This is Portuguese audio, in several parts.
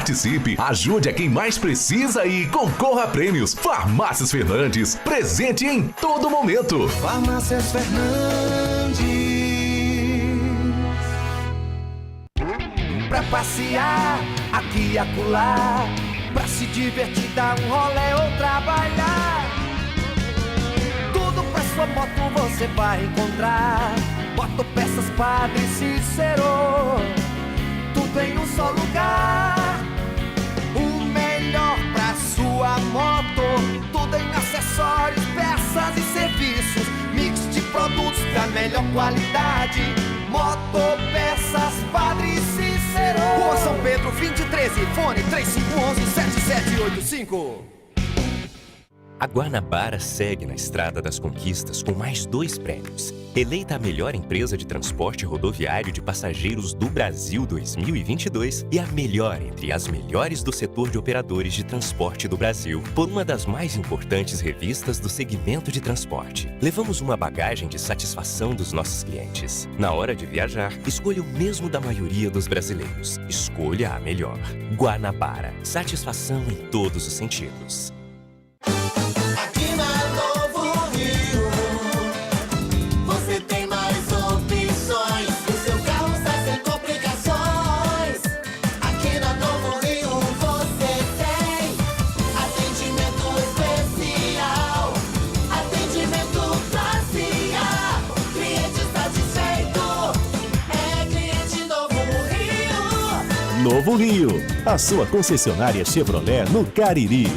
Participe, ajude a quem mais precisa e concorra a prêmios. Farmácias Fernandes, presente em todo momento. Farmácias Fernandes. Pra passear, aqui e acolá, pra se divertir, dar um rolê ou trabalhar. Tudo pra sua moto você vai encontrar. Motopeças Padre Cícero, tudo em um só lugar. O melhor pra sua moto, tudo em acessórios, peças e serviços. Mix de produtos da melhor qualidade. Motopeças Padre Cícero, Rua São Pedro 2013, fone 3511-7785. A Guanabara segue na estrada das conquistas com mais 2 prêmios. Eleita a melhor empresa de transporte rodoviário de passageiros do Brasil 2022 e a melhor entre as melhores do setor de operadores de transporte do Brasil, por uma das mais importantes revistas do segmento de transporte. Levamos uma bagagem de satisfação dos nossos clientes. Na hora de viajar, escolha o mesmo da maioria dos brasileiros. Escolha a melhor. Guanabara. Satisfação em todos os sentidos. Aqui na Novo Rio, você tem mais opções. O seu carro está sem complicações. Aqui na Novo Rio você tem atendimento especial, atendimento classe A. Cliente satisfeito é cliente Novo Rio. Novo Rio, a sua concessionária Chevrolet no Cariri.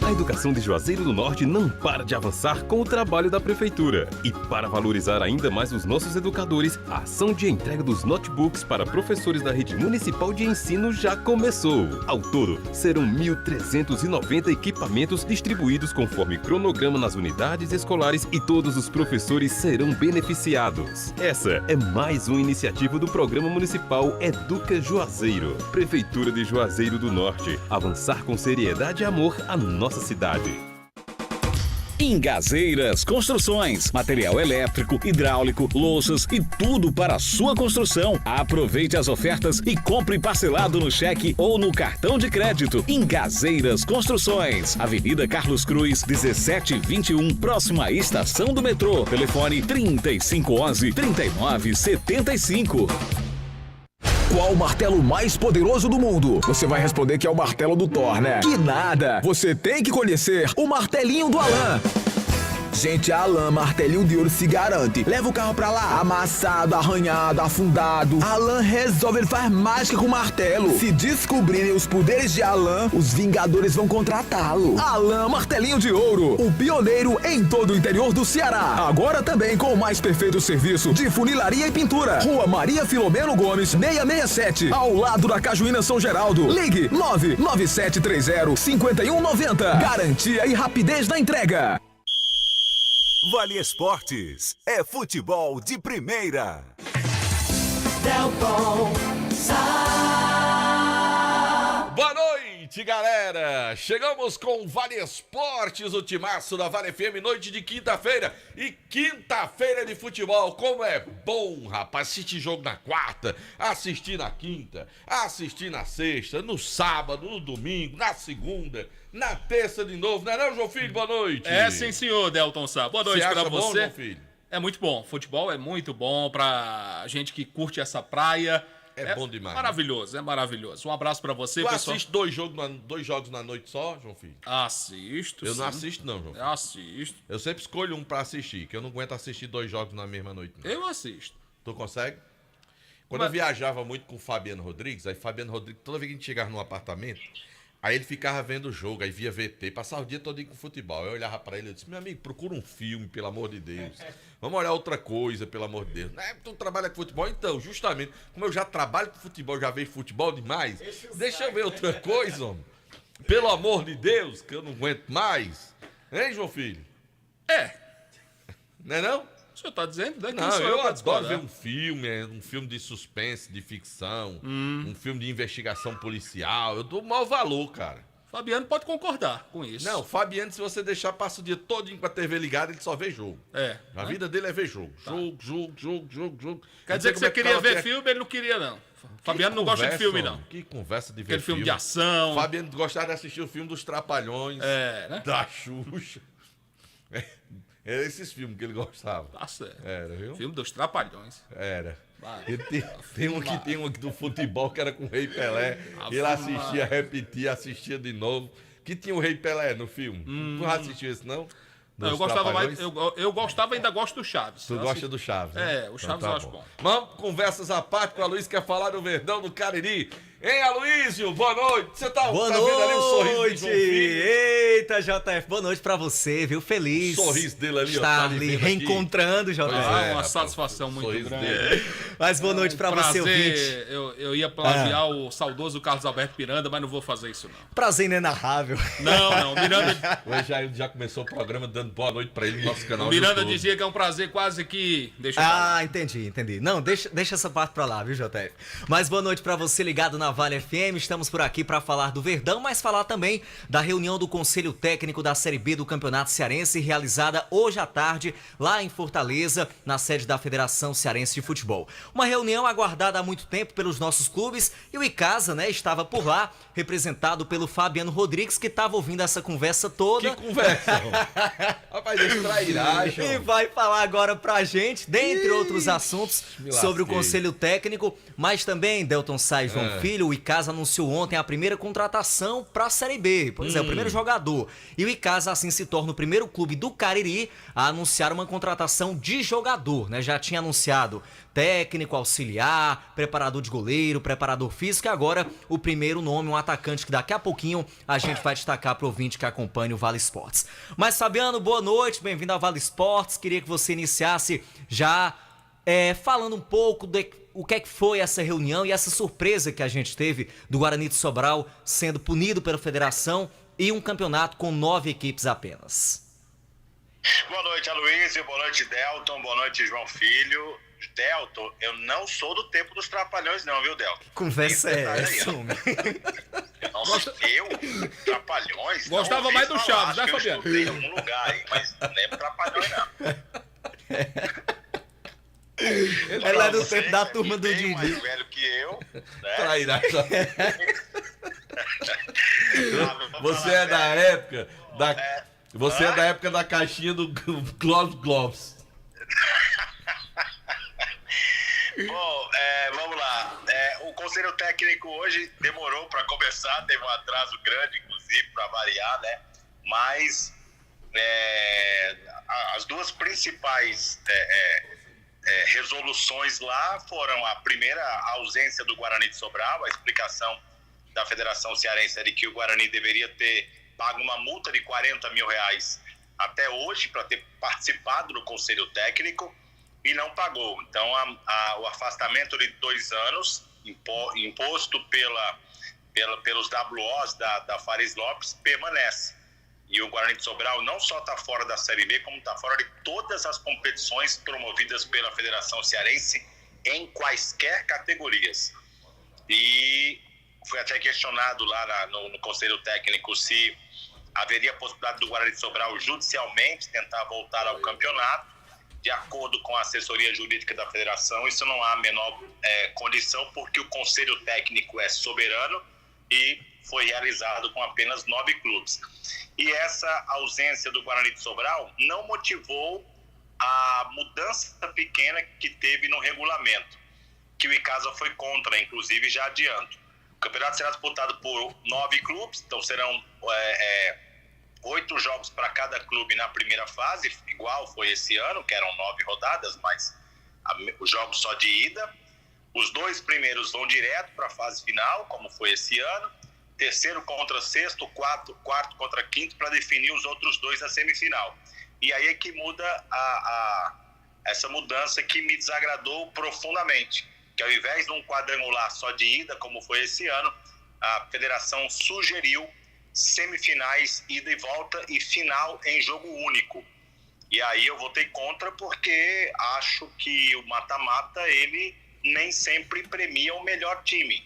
A educação de Juazeiro do Norte não para de avançar com o trabalho da Prefeitura. E para valorizar ainda mais os nossos educadores, a ação de entrega dos notebooks para professores da rede municipal de ensino já começou. Ao todo, serão 1.390 equipamentos distribuídos conforme cronograma nas unidades escolares e todos os professores serão beneficiados. Essa é mais uma iniciativa do Programa Municipal Educa Juazeiro. Prefeitura de Juazeiro do Norte. Avançar com seriedade e amor a nossa cidade. Ingazeiras Construções, material elétrico, hidráulico, louças e tudo para a sua construção. Aproveite as ofertas e compre parcelado no cheque ou no cartão de crédito. Ingazeiras Construções, Avenida Carlos Cruz, 1721, próxima à estação do metrô. Telefone 3511-3975. Qual o martelo mais poderoso do mundo? Você vai responder que é o martelo do Thor, né? Que nada! Você tem que conhecer o martelinho do Alan. Gente, a Alan Martelinho de Ouro se garante. Leva o carro pra lá, amassado, arranhado, afundado. Alan resolve, ele faz mágica com o martelo. Se descobrirem os poderes de Alan, os Vingadores vão contratá-lo. Alan Martelinho de Ouro, o pioneiro em todo o interior do Ceará. Agora também com o mais perfeito serviço de funilaria e pintura. Rua Maria Filomeno Gomes, 667, ao lado da Cajuína São Geraldo. Ligue 99730-5190. Garantia e rapidez na entrega. Vale Esportes é futebol de primeira. Delton Sá. Boa noite, galera! Chegamos com o Vale Esportes, o timaço da Vale FM, noite de quinta-feira. E quinta-feira de futebol, como é bom, rapaz, assistir jogo na quarta, assistir na quinta, assistir na sexta, no sábado, no domingo, na segunda, na terça de novo, não é não, João Filho? Boa noite. É sim, senhor, Delton Sá. Boa noite pra bom, você. João Filho? É muito bom, futebol é muito bom pra gente que curte essa praia. É bom demais. Maravilhoso, é maravilhoso. Um abraço pra você, tu pessoal. assiste dois jogos na noite só, João Filho? Assisto, Eu sim. não assisto não, João Filho. Eu assisto. Eu sempre escolho um pra assistir, que eu não aguento assistir 2 jogos na mesma noite. Não. Eu assisto. Tu consegue? Quando eu viajava muito com o Fabiano Rodrigues, aí Fabiano Rodrigues, toda vez que a gente chegava no apartamento, aí ele ficava vendo o jogo, aí via VT, passava o dia todo com futebol. Eu olhava pra ele e disse, meu amigo, procura um filme, pelo amor de Deus. Vamos olhar outra coisa, pelo amor de Deus. Não é, tu trabalha com futebol? Então, justamente, como eu já trabalho com futebol, já vejo futebol demais, deixa eu ver outra coisa, homem. Pelo amor de Deus, que eu não aguento mais. Hein, João Filho? É. Não é não? O senhor tá dizendo? Né? Não, eu adoro ver um filme de suspense, de ficção, um filme de investigação policial. Eu dou mau valor, cara. Fabiano pode concordar com isso. Não, Fabiano, se você deixar, passa o dia todinho com a TV ligada, ele só vê jogo. A vida dele é ver jogo. Tá. Jogo. Quer dizer que você queria ver filme, ele não queria, não. Fabiano não gosta de filme, não. Que conversa de ver Aquele filme de ação. Fabiano gostava de assistir o filme dos Trapalhões, né? da Xuxa. Era esses filmes que ele gostava. Tá certo. Era, viu? Filme dos Trapalhões. Era. Tem um aqui do futebol que era com o Rei Pelé. Ele assistia, repetia, assistia de novo. Que tinha o Rei Pelé no filme. Tu não assistiu esse, não? Não, eu gostava mais. Eu gostava e ainda gosto do Chaves. Tu gosta do Chaves? Né? O Chaves eu acho bom. Vamos, conversas à parte com a Aloysio, quer falar do Verdão do Cariri. Hein, Aloysio? Boa noite. Você tá vendo ali o sorriso de João Filho? Eita, JF, boa noite pra você, viu? Feliz. O sorriso dele ali, está ó. ali reencontrando, JF. Uma satisfação muito grande. Mas boa noite pra você, ouvinte. Eu ia plagiar o saudoso Carlos Alberto Miranda, mas não vou fazer isso, não. Prazer inenarrável. Não, Miranda... Hoje já começou o programa dando boa noite pra ele no nosso canal. O Miranda dizia que é um prazer quase que... Entendi. Não, deixa essa parte pra lá, viu, JF? Mas boa noite pra você ligado na Vale FM. Estamos por aqui pra falar do Verdão, mas falar também da reunião do Conselho Técnico da Série B do Campeonato Cearense, realizada hoje à tarde, lá em Fortaleza, na sede da Federação Cearense de Futebol. Uma reunião aguardada há muito tempo pelos nossos clubes e o Icasa, né, estava por lá, representado pelo Fabiano Rodrigues, que estava ouvindo essa conversa toda. Que conversa? Rapaz, trairagem. E vai falar agora pra gente, dentre outros assuntos, sobre o Conselho Técnico, mas também, Delton Sá e João Filho, o Icasa anunciou ontem a primeira contratação para a Série B. Pois é, o primeiro jogador. E o Icasa assim se torna o primeiro clube do Cariri a anunciar uma contratação de jogador, né? Já tinha anunciado técnico, auxiliar, preparador de goleiro, preparador físico e agora o primeiro nome, um atacante que daqui a pouquinho a gente vai destacar para o ouvinte que acompanha o Vale Esportes. Mas Fabiano, boa noite, bem-vindo ao Vale Esportes. Queria que você iniciasse já falando um pouco o que é que foi essa reunião e essa surpresa que a gente teve do Guarani de Sobral sendo punido pela federação e um campeonato com 9 equipes apenas. Boa noite, Aloysio. Boa noite, Delton. Boa noite, João Filho. Delton, eu não sou do tempo dos Trapalhões não, viu, Delton? Que conversa é essa, homem? Nossa, Trapalhões? Gostava mais do Chaves, né, Fabiano? Eu estudei em algum lugar aí, mas não lembro Trapalhões não. Ela é do tempo da turma do Didi. Mais velho que eu, né? Você é da época Você é da época da caixinha do Globes. Bom, vamos lá. O Conselho Técnico hoje demorou para começar, teve um atraso grande, inclusive, para variar, né? Mas as duas principais resoluções lá foram a primeira, a ausência do Guarani de Sobral, a explicação da Federação Cearense de que o Guarani deveria ter pago uma multa de R$40 mil até hoje para ter participado do Conselho Técnico e não pagou. Então, o afastamento de 2 anos, imposto pelos WOs da Fares Lopes, permanece. E o Guarani de Sobral não só está fora da Série B, como está fora de todas as competições promovidas pela Federação Cearense em quaisquer categorias. E foi até questionado lá no Conselho Técnico se haveria possibilidade do Guarani de Sobral judicialmente tentar voltar ao campeonato. De acordo com a assessoria jurídica da federação, isso não há a menor condição, porque o Conselho Técnico é soberano e foi realizado com apenas 9 clubes. E essa ausência do Guarani de Sobral não motivou a mudança pequena que teve no regulamento, que o Icasa foi contra, inclusive já adianto. O campeonato será disputado por 9 clubes, então serão 8 jogos para cada clube na primeira fase, igual foi esse ano, que eram 9 rodadas, mas os jogos só de ida. Os 2 primeiros vão direto para a fase final, como foi esse ano. Terceiro contra sexto, quarto contra quinto, para definir os outros 2 na semifinal. E aí é que muda essa mudança que me desagradou profundamente, que ao invés de um quadrangular só de ida, como foi esse ano, a federação sugeriu semifinais, ida e volta, e final em jogo único. E aí eu votei contra, porque acho que o mata-mata, ele nem sempre premia o melhor time.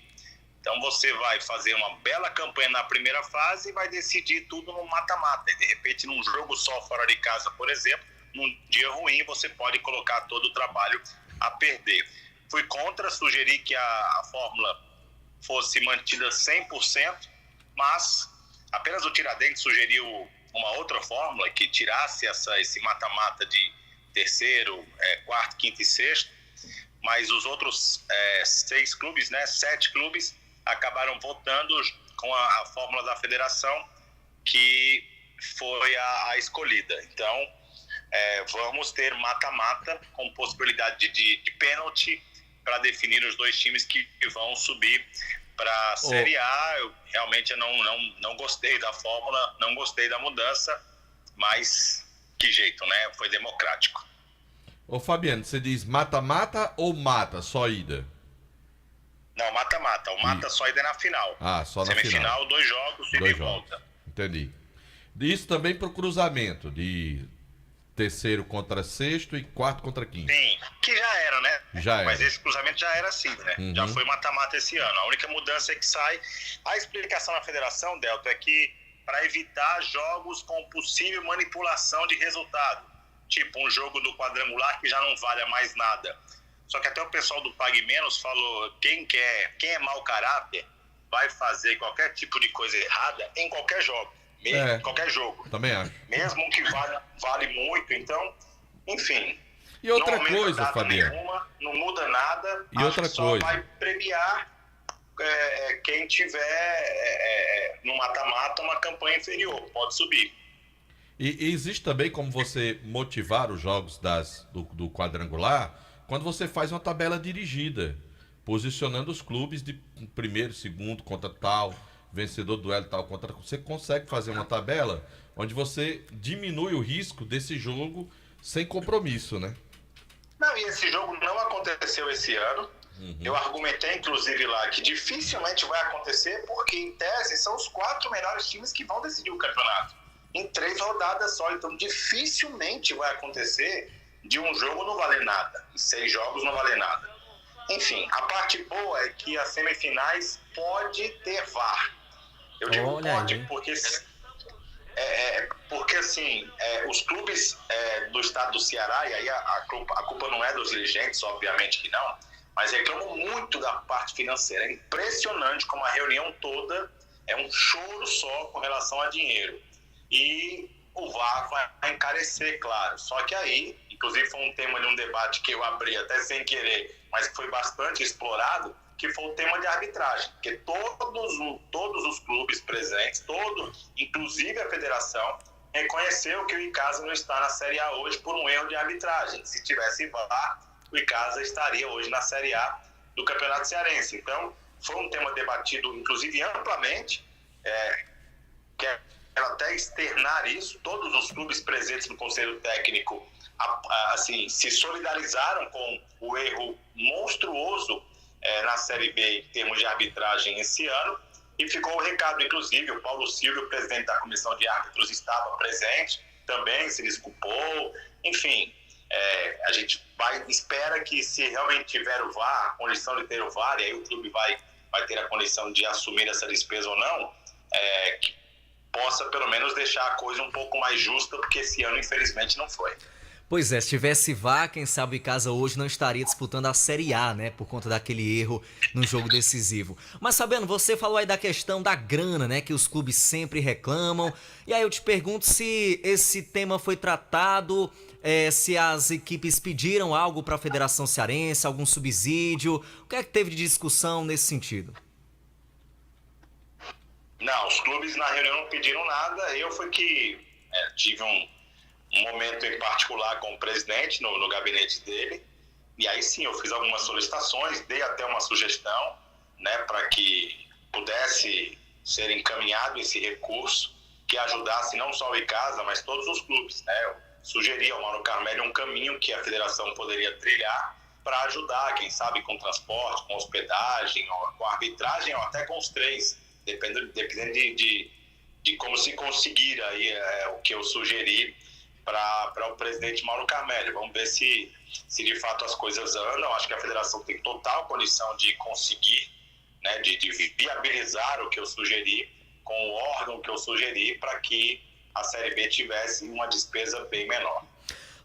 Então você vai fazer uma bela campanha na primeira fase e vai decidir tudo no mata-mata. E de repente, num jogo só fora de casa, por exemplo, num dia ruim, você pode colocar todo o trabalho a perder. Fui contra, sugeri que a fórmula fosse mantida 100%, mas apenas o Tiradentes sugeriu uma outra fórmula que tirasse esse mata-mata de terceiro, quarto, quinto e sexto, mas os outros 6 clubes, né, 7 clubes, acabaram votando com a fórmula da federação, que foi a escolhida. Então, vamos ter mata-mata com possibilidade de pênalti para definir os 2 times que vão subir para a Série A. Eu realmente não gostei da fórmula, não gostei da mudança, mas que jeito, né? Foi democrático. Ô Fabiano, você diz mata-mata ou mata, só ida? Não, mata-mata. O mata só ida na final. Ah, só na Semifinal, final. 2 jogos, ida e volta. Entendi. Isso também pro cruzamento, de terceiro contra sexto e quarto contra quinto. Sim, que já era, né? Mas era. esse cruzamento já era assim, né? Uhum. Já foi mata-mata esse ano. A única mudança é que sai. A explicação da federação, Delto, é que para evitar jogos com possível manipulação de resultado. Tipo um jogo do quadrangular que já não vale mais nada. Só que até o pessoal do Pague Menos falou, quem é mau caráter vai fazer qualquer tipo de coisa errada em qualquer jogo. Qualquer jogo. Também acho. Mesmo que vale muito, então, enfim. E outra não aumenta coisa, data Fabiano. nenhuma, não muda nada. E outra só coisa. vai premiar quem tiver no mata-mata uma campanha inferior, pode subir. E existe também como você motivar os jogos do quadrangular quando você faz uma tabela dirigida, posicionando os clubes de primeiro, segundo contra tal, vencedor do duelo tal contra... Você consegue fazer uma tabela onde você diminui o risco desse jogo sem compromisso, né? Não, e esse jogo não aconteceu esse ano. Uhum. Eu argumentei, inclusive, lá que dificilmente vai acontecer porque, em tese, são os 4 melhores times que vão decidir o campeonato. Em 3 rodadas só. Então, dificilmente vai acontecer de um jogo não valer nada. Em 6 jogos não valer nada. Enfim, a parte boa é que as semifinais pode ter VAR. Eu digo pode porque assim, os clubes do estado do Ceará, e aí a culpa não é dos dirigentes, obviamente que não, mas reclamam muito da parte financeira. É impressionante como a reunião toda é um choro só com relação a dinheiro. E o VAR vai encarecer, claro. Só que aí, inclusive foi um tema de um debate que eu abri até sem querer, mas que foi bastante explorado, que foi o tema de arbitragem. Porque todos os clubes presentes, inclusive a federação, reconheceu que o Icasa não está na Série A hoje por um erro de arbitragem. Se tivesse VAR, o Icasa estaria hoje na Série A do Campeonato Cearense. Então, foi um tema debatido, inclusive, amplamente, quero até externar isso. Todos os clubes presentes no Conselho Técnico assim, se solidarizaram com o erro monstruoso na Série B em termos de arbitragem esse ano, e ficou o recado, inclusive, o Paulo Silvio, presidente da Comissão de Árbitros, estava presente, também se desculpou, enfim, a gente espera que, se realmente tiver o VAR, a condição de ter o VAR, e aí o clube vai ter a condição de assumir essa despesa ou não, que possa pelo menos deixar a coisa um pouco mais justa, porque esse ano, infelizmente, não foi. Pois é, se tivesse VAR, quem sabe o Icasa hoje não estaria disputando a Série A, né? Por conta daquele erro no jogo decisivo. Mas, Fabiano, você falou aí da questão da grana, né? Que os clubes sempre reclamam. E aí eu te pergunto se esse tema foi tratado, se as equipes pediram algo para a Federação Cearense, algum subsídio. O que é que teve de discussão nesse sentido? Não, os clubes na reunião não pediram nada. Eu fui que tive um momento em particular com o presidente no gabinete dele, e aí sim eu fiz algumas solicitações, dei até uma sugestão, né, para que pudesse ser encaminhado esse recurso que ajudasse não só o Icasa, mas todos os clubes, né? Eu sugeri ao Mauro Carmelli um caminho que a federação poderia trilhar para ajudar, quem sabe com transporte, com hospedagem, ou com arbitragem, ou até com os 3, dependendo de como se conseguir aí o que eu sugeri para o presidente Mauro Carmelli. Vamos ver se de fato as coisas andam. Acho que a federação tem total condição de conseguir né, de viabilizar o que eu sugeri com o órgão que eu sugeri para que a Série B tivesse uma despesa bem menor.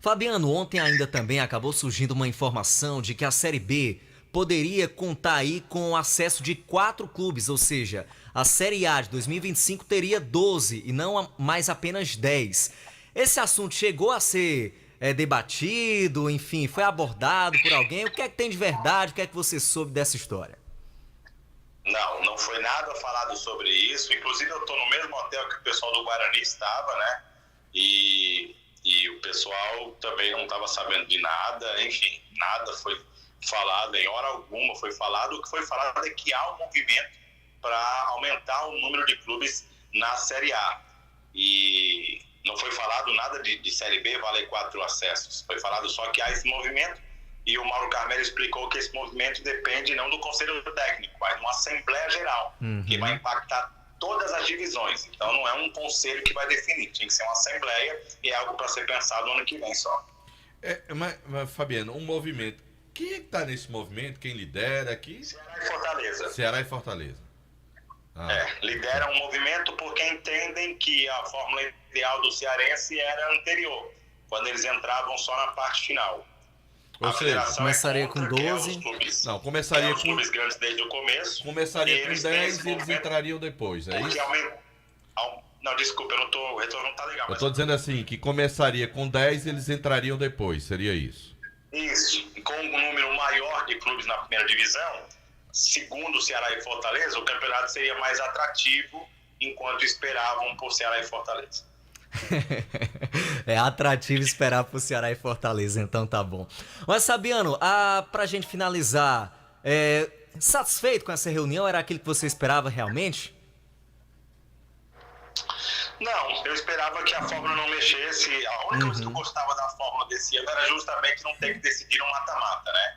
Fabiano, ontem ainda também acabou surgindo uma informação de que a Série B poderia contar aí com o acesso de 4 clubes, ou seja, a Série A de 2025 teria 12 e não mais apenas 10. Esse assunto chegou a ser debatido, enfim, foi abordado por alguém? O que é que tem de verdade? O que é que você soube dessa história? Não foi nada falado sobre isso. Inclusive, eu estou no mesmo hotel que o pessoal do Guarani estava, né? E o pessoal também não estava sabendo de nada. Enfim, nada foi falado, em hora alguma foi falado. O que foi falado é que há um movimento para aumentar o número de clubes na Série A. E não foi falado nada de Série B valer 4 acessos. Foi falado só que há esse movimento. E o Mauro Carmelo explicou que esse movimento depende não do Conselho Técnico, mas de uma Assembleia Geral, que vai impactar todas as divisões. Então não é um conselho que vai definir, tem que ser uma Assembleia e é algo para ser pensado no ano que vem só. Mas, Fabiano, um movimento. Quem é que está nesse movimento? Quem lidera aqui? Ceará e Fortaleza. Ceará e Fortaleza. Lidera um movimento porque entendem que a fórmula ideal do cearense era anterior, quando eles entravam só na parte final. Ou seja, começaria com 12. Não, começaria com... os clubes grandes desde o começo. Começaria com 10 e eles entrariam depois, é isso? Não, desculpa, o retorno não tá legal. Eu estou dizendo assim, que começaria com 10 e eles entrariam depois, seria isso? Isso, e com um número maior de clubes na primeira divisão, segundo Ceará e Fortaleza, o campeonato seria mais atrativo, enquanto esperavam por Ceará e Fortaleza. É atrativo esperar pro Ceará e Fortaleza, então tá bom. Mas, Fabiano, pra gente finalizar, satisfeito com essa reunião? Era aquilo que você esperava realmente? Não, eu esperava que a fórmula não mexesse. A única coisa que eu gostava da fórmula desse ano era justamente não ter que decidir um mata-mata, né?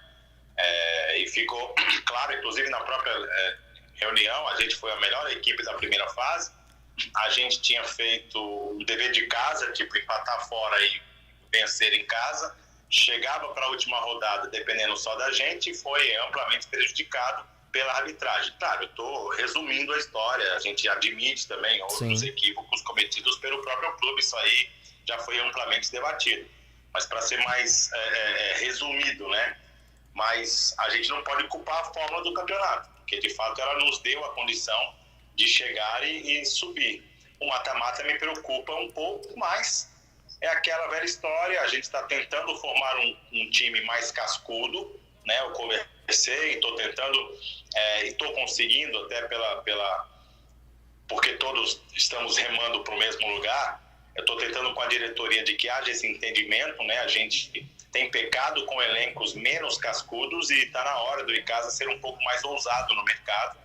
E ficou claro, inclusive na própria reunião, a gente foi a melhor equipe da primeira fase. A gente tinha feito o dever de casa, tipo empatar fora e vencer em casa. Chegava para a última rodada, dependendo só da gente, e foi amplamente prejudicado pela arbitragem. Claro, eu estou resumindo a história, a gente admite também outros equívocos cometidos pelo próprio clube, isso aí já foi amplamente debatido. Mas para ser mais resumido, né? Mas a gente não pode culpar a fórmula do campeonato, porque de fato ela nos deu a condição de chegar e subir. O mata-mata me preocupa um pouco, mas é aquela velha história, a gente está tentando formar um time mais cascudo, né? Eu conversei, estou tentando, e estou conseguindo até porque todos estamos remando para o mesmo lugar, eu estou tentando com a diretoria de que haja esse entendimento, né? A gente tem pecado com elencos menos cascudos e está na hora do Icasa ser um pouco mais ousado no mercado.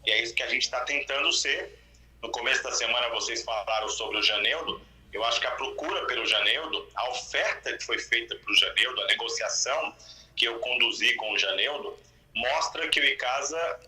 E é isso que a gente está tentando ser. No começo da semana vocês falaram sobre o Janeudo. Eu acho que a procura pelo Janeudo, a oferta que foi feita para o Janeudo, a negociação que eu conduzi com o Janeudo, mostra que o Icasa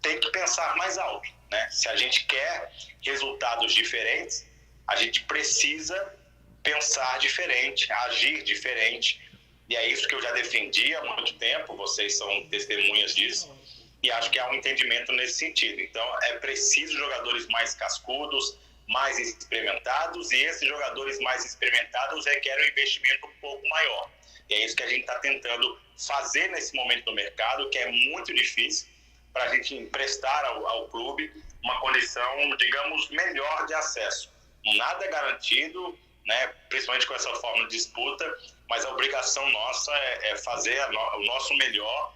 tem que pensar mais alto, né? Se a gente quer resultados diferentes, a gente precisa pensar diferente, agir diferente. E é isso que eu já defendi há muito tempo, vocês são testemunhas disso. E acho que há um entendimento nesse sentido. Então, é preciso jogadores mais cascudos, mais experimentados, e esses jogadores mais experimentados requerem um investimento um pouco maior. E é isso que a gente está tentando fazer nesse momento do mercado, que é muito difícil, para a gente emprestar ao clube uma condição, digamos, melhor de acesso. Nada é garantido, né, principalmente com essa forma de disputa, mas a obrigação nossa é fazer o nosso melhor,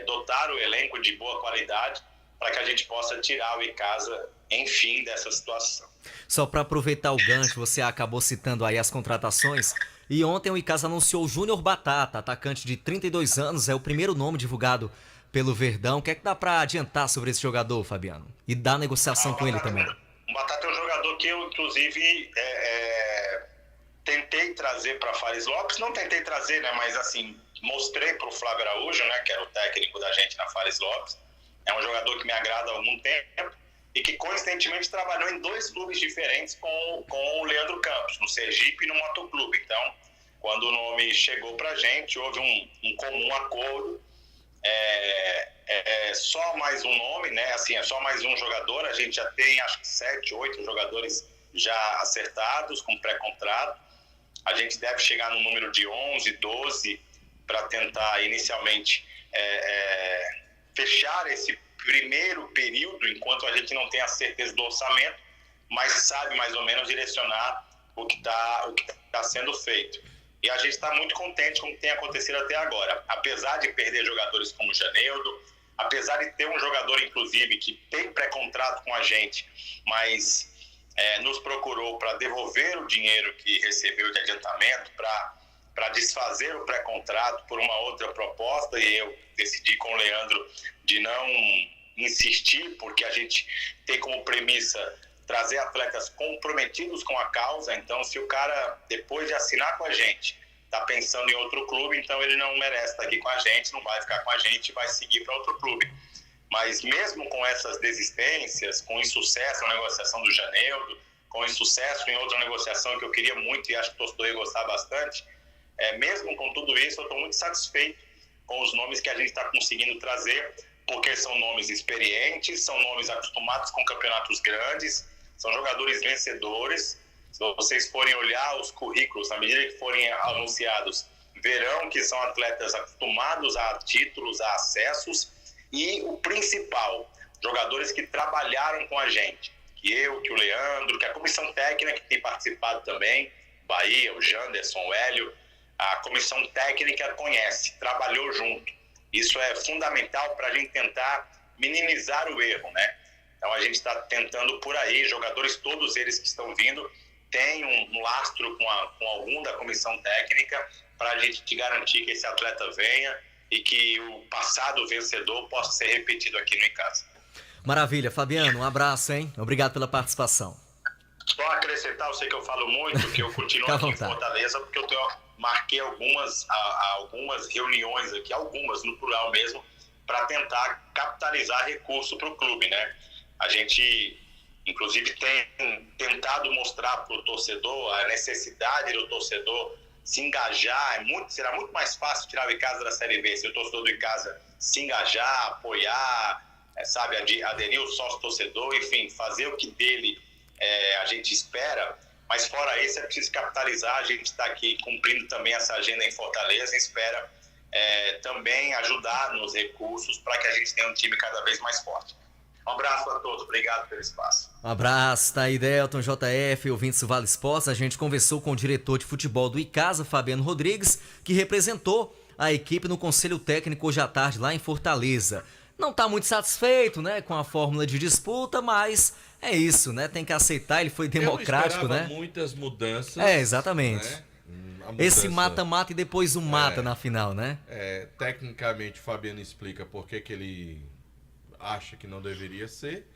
dotar o elenco de boa qualidade para que a gente possa tirar o Icasa, enfim, dessa situação. Só para aproveitar o gancho, você acabou citando aí as contratações, e ontem o Icasa anunciou o Júnior Batata, atacante de 32 anos, é o primeiro nome divulgado pelo Verdão. O que é que dá para adiantar sobre esse jogador, Fabiano? E da negociação com ele também. O Batata é um jogador que eu, inclusive, tentei trazer para Fares Lopes, não tentei trazer, né, mas assim, mostrei para o Flávio Araújo, né, que era o técnico da gente na Fares Lopes. É um jogador que me agrada há algum tempo e que coincidentemente trabalhou em 2 clubes diferentes com o Leandro Campos, no Sergipe e no Motoclube. Então, quando o nome chegou para a gente, houve um comum acordo só mais um nome, né? Assim, é só mais um jogador. A gente já tem, acho que 7, 8 jogadores já acertados com pré-contrato. A gente deve chegar no número de 11, 12 para tentar inicialmente fechar esse primeiro período, enquanto a gente não tem a certeza do orçamento, mas sabe mais ou menos direcionar o que tá sendo feito. E a gente está muito contente com o que tem acontecido até agora. Apesar de perder jogadores como o Janeudo, apesar de ter um jogador, inclusive, que tem pré-contrato com a gente, mas nos procurou para devolver o dinheiro que recebeu de adiantamento, para desfazer o pré-contrato por uma outra proposta, e eu decidi com o Leandro de não insistir, porque a gente tem como premissa trazer atletas comprometidos com a causa. Então, se o cara, depois de assinar com a gente, está pensando em outro clube, então ele não merece estar aqui com a gente, não vai ficar com a gente, vai seguir para outro clube. Mas mesmo com essas desistências, com insucesso na negociação do Janeudo, com insucesso em outra negociação que eu queria muito e acho que o torcedor ia gostar bastante, mesmo com tudo isso, eu estou muito satisfeito com os nomes que a gente está conseguindo trazer, porque são nomes experientes, são nomes acostumados com campeonatos grandes, são jogadores vencedores. Se vocês forem olhar os currículos, na medida que forem anunciados, verão que são atletas acostumados a títulos, a acessos, e o principal, jogadores que trabalharam com a gente, que o Leandro, que a comissão técnica que tem participado também, Bahia, o Janderson, o Hélio, a comissão técnica conhece, trabalhou junto. Isso é fundamental para a gente tentar minimizar o erro, né? Então a gente está tentando por aí, jogadores todos eles que estão vindo, tem um lastro com algum da comissão técnica para a gente garantir que esse atleta venha e que o passado vencedor possa ser repetido aqui no Icasa. Maravilha, Fabiano, um abraço, hein? Obrigado pela participação. Só acrescentar, eu sei que eu falo muito, que eu continuo aqui em Fortaleza, porque eu marquei algumas reuniões aqui, algumas no plural mesmo, para tentar capitalizar recurso para o clube, né? A gente, inclusive, tem tentado mostrar para o torcedor a necessidade do torcedor se engajar. Será muito mais fácil tirar o Icasa da Série B se o torcedor do Icasa se engajar, apoiar, aderir o sócio-torcedor, enfim, fazer o que dele a gente espera. Mas fora isso, é preciso capitalizar. A gente está aqui cumprindo também essa agenda em Fortaleza e espera também ajudar nos recursos para que a gente tenha um time cada vez mais forte. Um abraço a todos, obrigado pelo espaço. Um abraço, tá aí Delton, JF, ouvintes do Vale Esportes. A gente conversou com o diretor de futebol do Icasa, Fabiano Rodrigues, que representou a equipe no Conselho Técnico hoje à tarde lá em Fortaleza. Não tá muito satisfeito, né, com a fórmula de disputa, mas é isso, né, tem que aceitar, ele foi democrático, né? Muitas mudanças. Exatamente. Né? Esse mata-mata e depois um mata na final, né? Tecnicamente, o Fabiano explica por que ele acha que não deveria ser.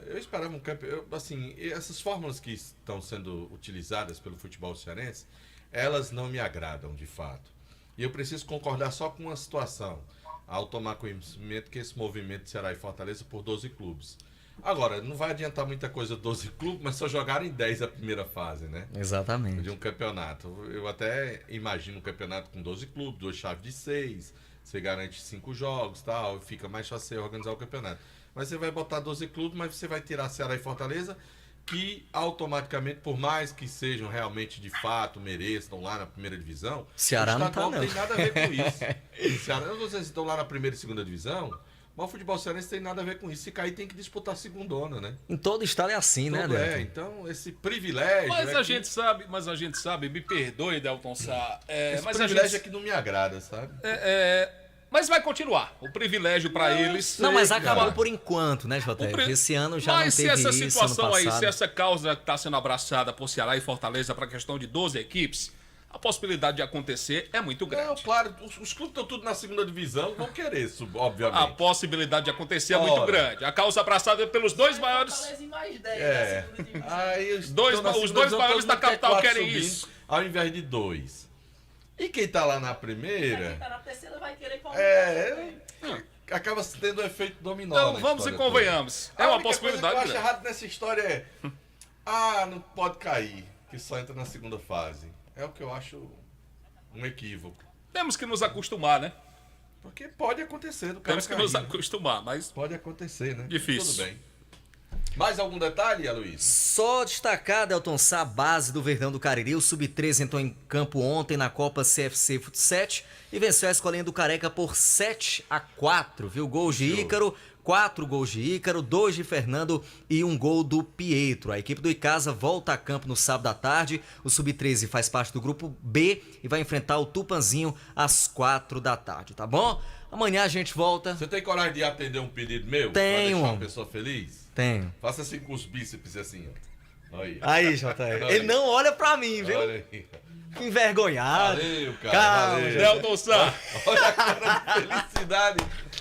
Eu esperava um campeonato. Assim, essas fórmulas que estão sendo utilizadas pelo futebol cearense, elas não me agradam de fato. E eu preciso concordar só com uma situação, ao tomar conhecimento que esse movimento de Ceará e Fortaleza por 12 clubes. Agora, não vai adiantar muita coisa 12 clubes, mas só jogaram em 10 a primeira fase, né? Exatamente. De um campeonato. Eu até imagino um campeonato com 12 clubes, 2 chaves de 6, você garante 5 jogos, tal, fica mais fácil você organizar o campeonato. Mas você vai botar 12 clubes, mas você vai tirar Ceará e Fortaleza, que automaticamente, por mais que sejam realmente de fato, mereçam lá na primeira divisão, Ceará não tem nada a ver com isso. Ceará, não sei se estão lá na primeira e segunda divisão, mas o futebol cearense tem nada a ver com isso. Se cair, tem que disputar a segundona, né? Em todo estado é assim, né, Delton? Então, esse privilégio... Mas a gente sabe, me perdoe, Delton Sá. Esse privilégio é que não me agrada, sabe? Mas vai continuar. O privilégio para eles... Não, mas acabou por enquanto, né, JF? Esse ano já não teve isso. Mas se essa situação aí, se essa causa está sendo abraçada por Ceará e Fortaleza para a questão de 12 equipes, a possibilidade de acontecer é muito grande. Não, claro, os clubes estão tudo na segunda divisão, vão querer isso, obviamente. A possibilidade de acontecer é muito grande. A causa abraçada pelos dois maiores... Aí, os dois maiores da capital querem isso. Ao invés de 2. E quem tá lá na primeira... Quem tá na terceira vai querer acaba tendo um efeito dominó. Então vamos e convenhamos. É uma possibilidade. O que eu acho errado nessa história é... não pode cair, que só entra na segunda fase. É o que eu acho um equívoco. Temos que nos acostumar, né? Porque pode acontecer do cara Temos que cair, nos né? acostumar, mas Pode acontecer, né? Difícil. Tudo bem. Mais algum detalhe, Aloysio? Só destacar, Delton Sá, base do Verdão do Cariri. O Sub-13 entrou em campo ontem na Copa CFC Fut 7 e venceu a Escolinha do Careca por 7-4, viu? Gols de Ícaro, 4 gols de Ícaro, 2 de Fernando e 1 gol do Pietro. A equipe do Icasa volta a campo no sábado à tarde. O Sub-13 faz parte do grupo B e vai enfrentar o Tupanzinho às 4 da tarde, tá bom? Amanhã a gente volta. Você tem coragem de atender um pedido meu? Tenho. Pra deixar uma pessoa feliz? Tenho. Faça assim com os bíceps, assim, ó. Aí, JR. Ele não olha pra mim, viu? Olha aí. Que envergonhado. Valeu, cara. Calma, Valeu. Delton Sá. Olha a cara de felicidade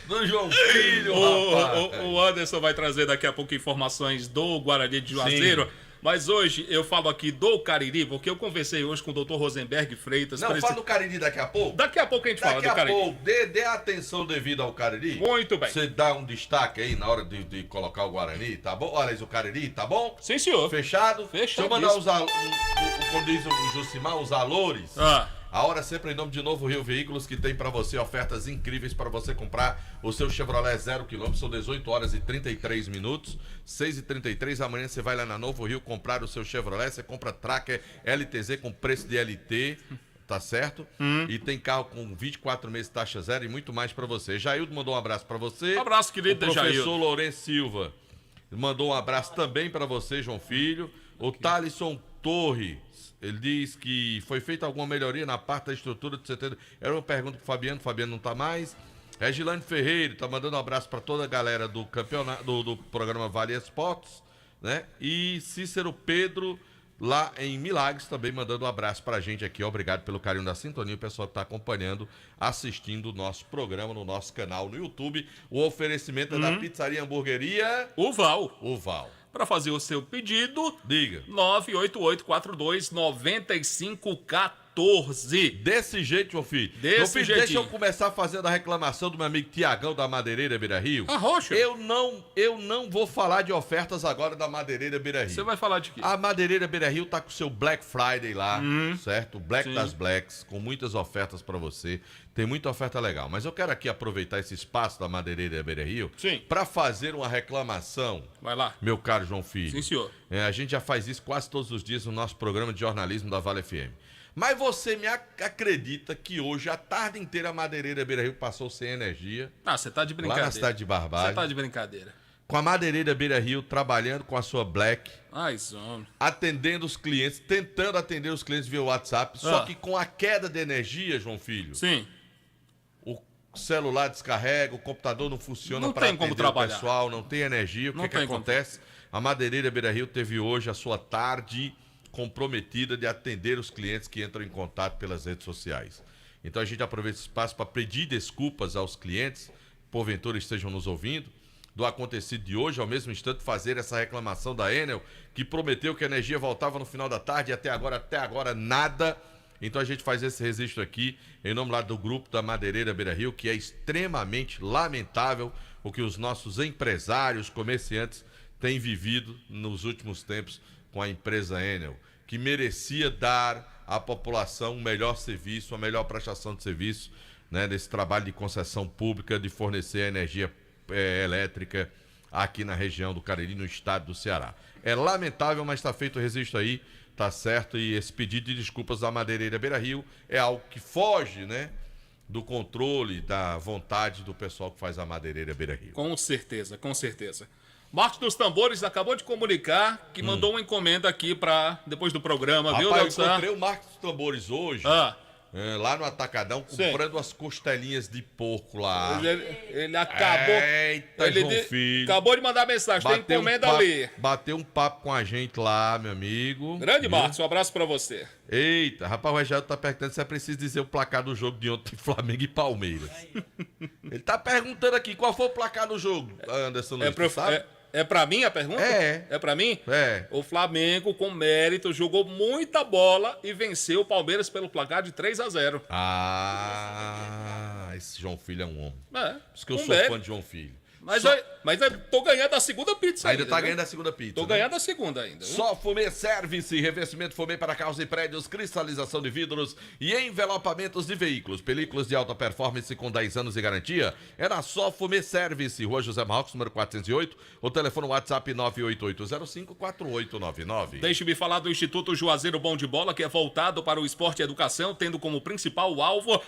do João Filho, rapaz. O Anderson vai trazer daqui a pouco informações do Guarani de Juazeiro. Mas hoje eu falo aqui do Cariri, porque eu conversei hoje com o Dr. Rosenberg Freitas. Não, fala do Cariri daqui a pouco. Daqui a pouco a gente fala do Cariri. Daqui a pouco, dê a atenção devida ao Cariri. Muito bem. Você dá um destaque aí na hora de colocar o Guarani, tá bom? Olha, o Cariri, tá bom? Sim, senhor. Fechado? Deixa eu mandar como diz o Josimar, os valores. A hora sempre em nome de Novo Rio Veículos, que tem pra você ofertas incríveis para você comprar o seu Chevrolet 0km. São 18 horas e 33 minutos, 6h33. Amanhã você vai lá na Novo Rio comprar o seu Chevrolet. Você compra Tracker LTZ com preço de LT, tá certo? E tem carro com 24 meses taxa zero e muito mais pra você. Jaildo mandou um abraço pra você. Um abraço, querido O professor Jaildo. Lourenço Silva mandou um abraço também pra você, João Filho. O Thalisson Torres, ele diz que foi feita alguma melhoria na parte da estrutura do CT. Era uma pergunta pro Fabiano não tá mais. Regilane Ferreira tá mandando um abraço para toda a galera do campeonato do programa Vale Esportes, né? E Cícero Pedro lá em Milagres também mandando um abraço pra gente aqui. Obrigado pelo carinho da sintonia, o pessoal que tá acompanhando, assistindo o nosso programa no nosso canal no YouTube. O oferecimento é da Pizzaria Hamburgueria Uval. Para fazer o seu pedido, diga. 988429514. Desse jeito, João Filho. Desse jeitinho. Deixa eu começar fazendo a reclamação do meu amigo Tiagão da Madeireira Beira Rio. Rocha. Eu não vou falar de ofertas agora da Madeireira Beira Rio. Você vai falar de quê? A Madeireira Beira Rio tá com o seu Black Friday lá, certo? Black Sim. das Blacks, com muitas ofertas para você. Tem muita oferta legal. Mas eu quero aqui aproveitar esse espaço da Madeireira Beira Rio para fazer uma reclamação. Vai lá. Meu caro João Filho. Sim, senhor. A gente já faz isso quase todos os dias no nosso programa de jornalismo da Vale FM. Mas você me acredita que hoje, a tarde inteira, a Madeireira Beira Rio passou sem energia? Ah, você tá de brincadeira. Lá na cidade de Barbalho. Você tá de brincadeira. Com a Madeireira Beira Rio trabalhando com a sua Black. Ai, zona. Atendendo os clientes, tentando atender os clientes via WhatsApp. Só que com a queda de energia, João Filho. Sim. O celular descarrega, o computador não funciona Não para tem como atender trabalhar. o pessoal, não tem energia. O Não que tem como. acontece? A Madeireira Beira Rio teve hoje a sua tarde comprometida de atender os clientes que entram em contato pelas redes sociais. Então a gente aproveita esse espaço para pedir desculpas aos clientes, porventura estejam nos ouvindo, do acontecido de hoje, ao mesmo instante fazer essa reclamação da Enel, que prometeu que a energia voltava no final da tarde e até agora nada. Então a gente faz esse registro aqui, em nome lá do grupo da Madeireira Beira Rio, que é extremamente lamentável o que os nossos empresários, comerciantes têm vivido nos últimos tempos com a empresa Enel, que merecia dar à população um melhor serviço, uma melhor prestação de serviço, né, nesse trabalho de concessão pública de fornecer energia elétrica aqui na região do Cariri, no estado do Ceará. É lamentável, mas está feito o registro aí, tá certo? E esse pedido de desculpas da Madeireira Beira Rio é algo que foge, né, do controle, da vontade do pessoal que faz a Madeireira Beira Rio. Com certeza, com certeza. Marcos dos Tambores acabou de comunicar que mandou uma encomenda aqui para depois do programa, viu, Rapaz, Delton? eu encontrei o Marcos dos Tambores hoje, lá no Atacadão, comprando as costelinhas de porco lá. Ele acabou... Eita, João Filho. Acabou de mandar mensagem, tem encomenda ali. Bateu um papo com a gente lá, meu amigo. Grande Marcos, um abraço para você. Eita, rapaz, o Reginaldo tá perguntando se é preciso dizer o placar do jogo de ontem, Flamengo e Palmeiras. Ele tá perguntando aqui, qual foi o placar do jogo, Anderson Luiz, tu sabe? É pra mim a pergunta? É pra mim? É. O Flamengo, com mérito, jogou muita bola e venceu o Palmeiras pelo placar de 3-0. Ah, esse João Filho é um homem. É. Por isso que eu com sou mérito. fã de João Filho. Mas eu tô ganhando a segunda pizza ainda tá viu? ganhando a segunda pizza. Tô ganhando a segunda ainda. Viu? Só Fumê Service, revestimento Fumê para carros e prédios, cristalização de vidros e envelopamentos de veículos. Películas de alta performance com 10 anos de garantia. É na Só Fumê Service, Rua José Marcos, número 408. O telefone WhatsApp 988054899. Deixe-me falar do Instituto Juazeiro Bom de Bola, que é voltado para o esporte e educação, tendo como principal alvo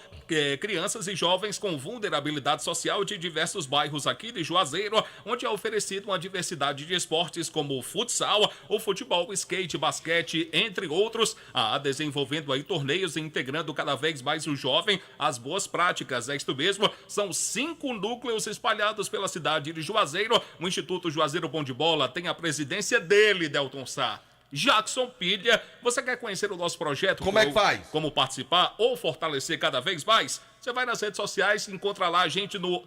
crianças e jovens com vulnerabilidade social de diversos bairros aqui de Juazeiro, onde é oferecido uma diversidade de esportes como o futsal, o futebol, skate, basquete, entre outros, desenvolvendo aí torneios e integrando cada vez mais o jovem às boas práticas. É isto mesmo, são 5 núcleos espalhados pela cidade de Juazeiro. O Instituto Juazeiro Bom de Bola tem a presidência dele, Delton Sá, Jackson Pilha. Você quer conhecer o nosso projeto? Como é que faz? Como participar ou fortalecer cada vez mais? Você vai nas redes sociais e encontra lá a gente no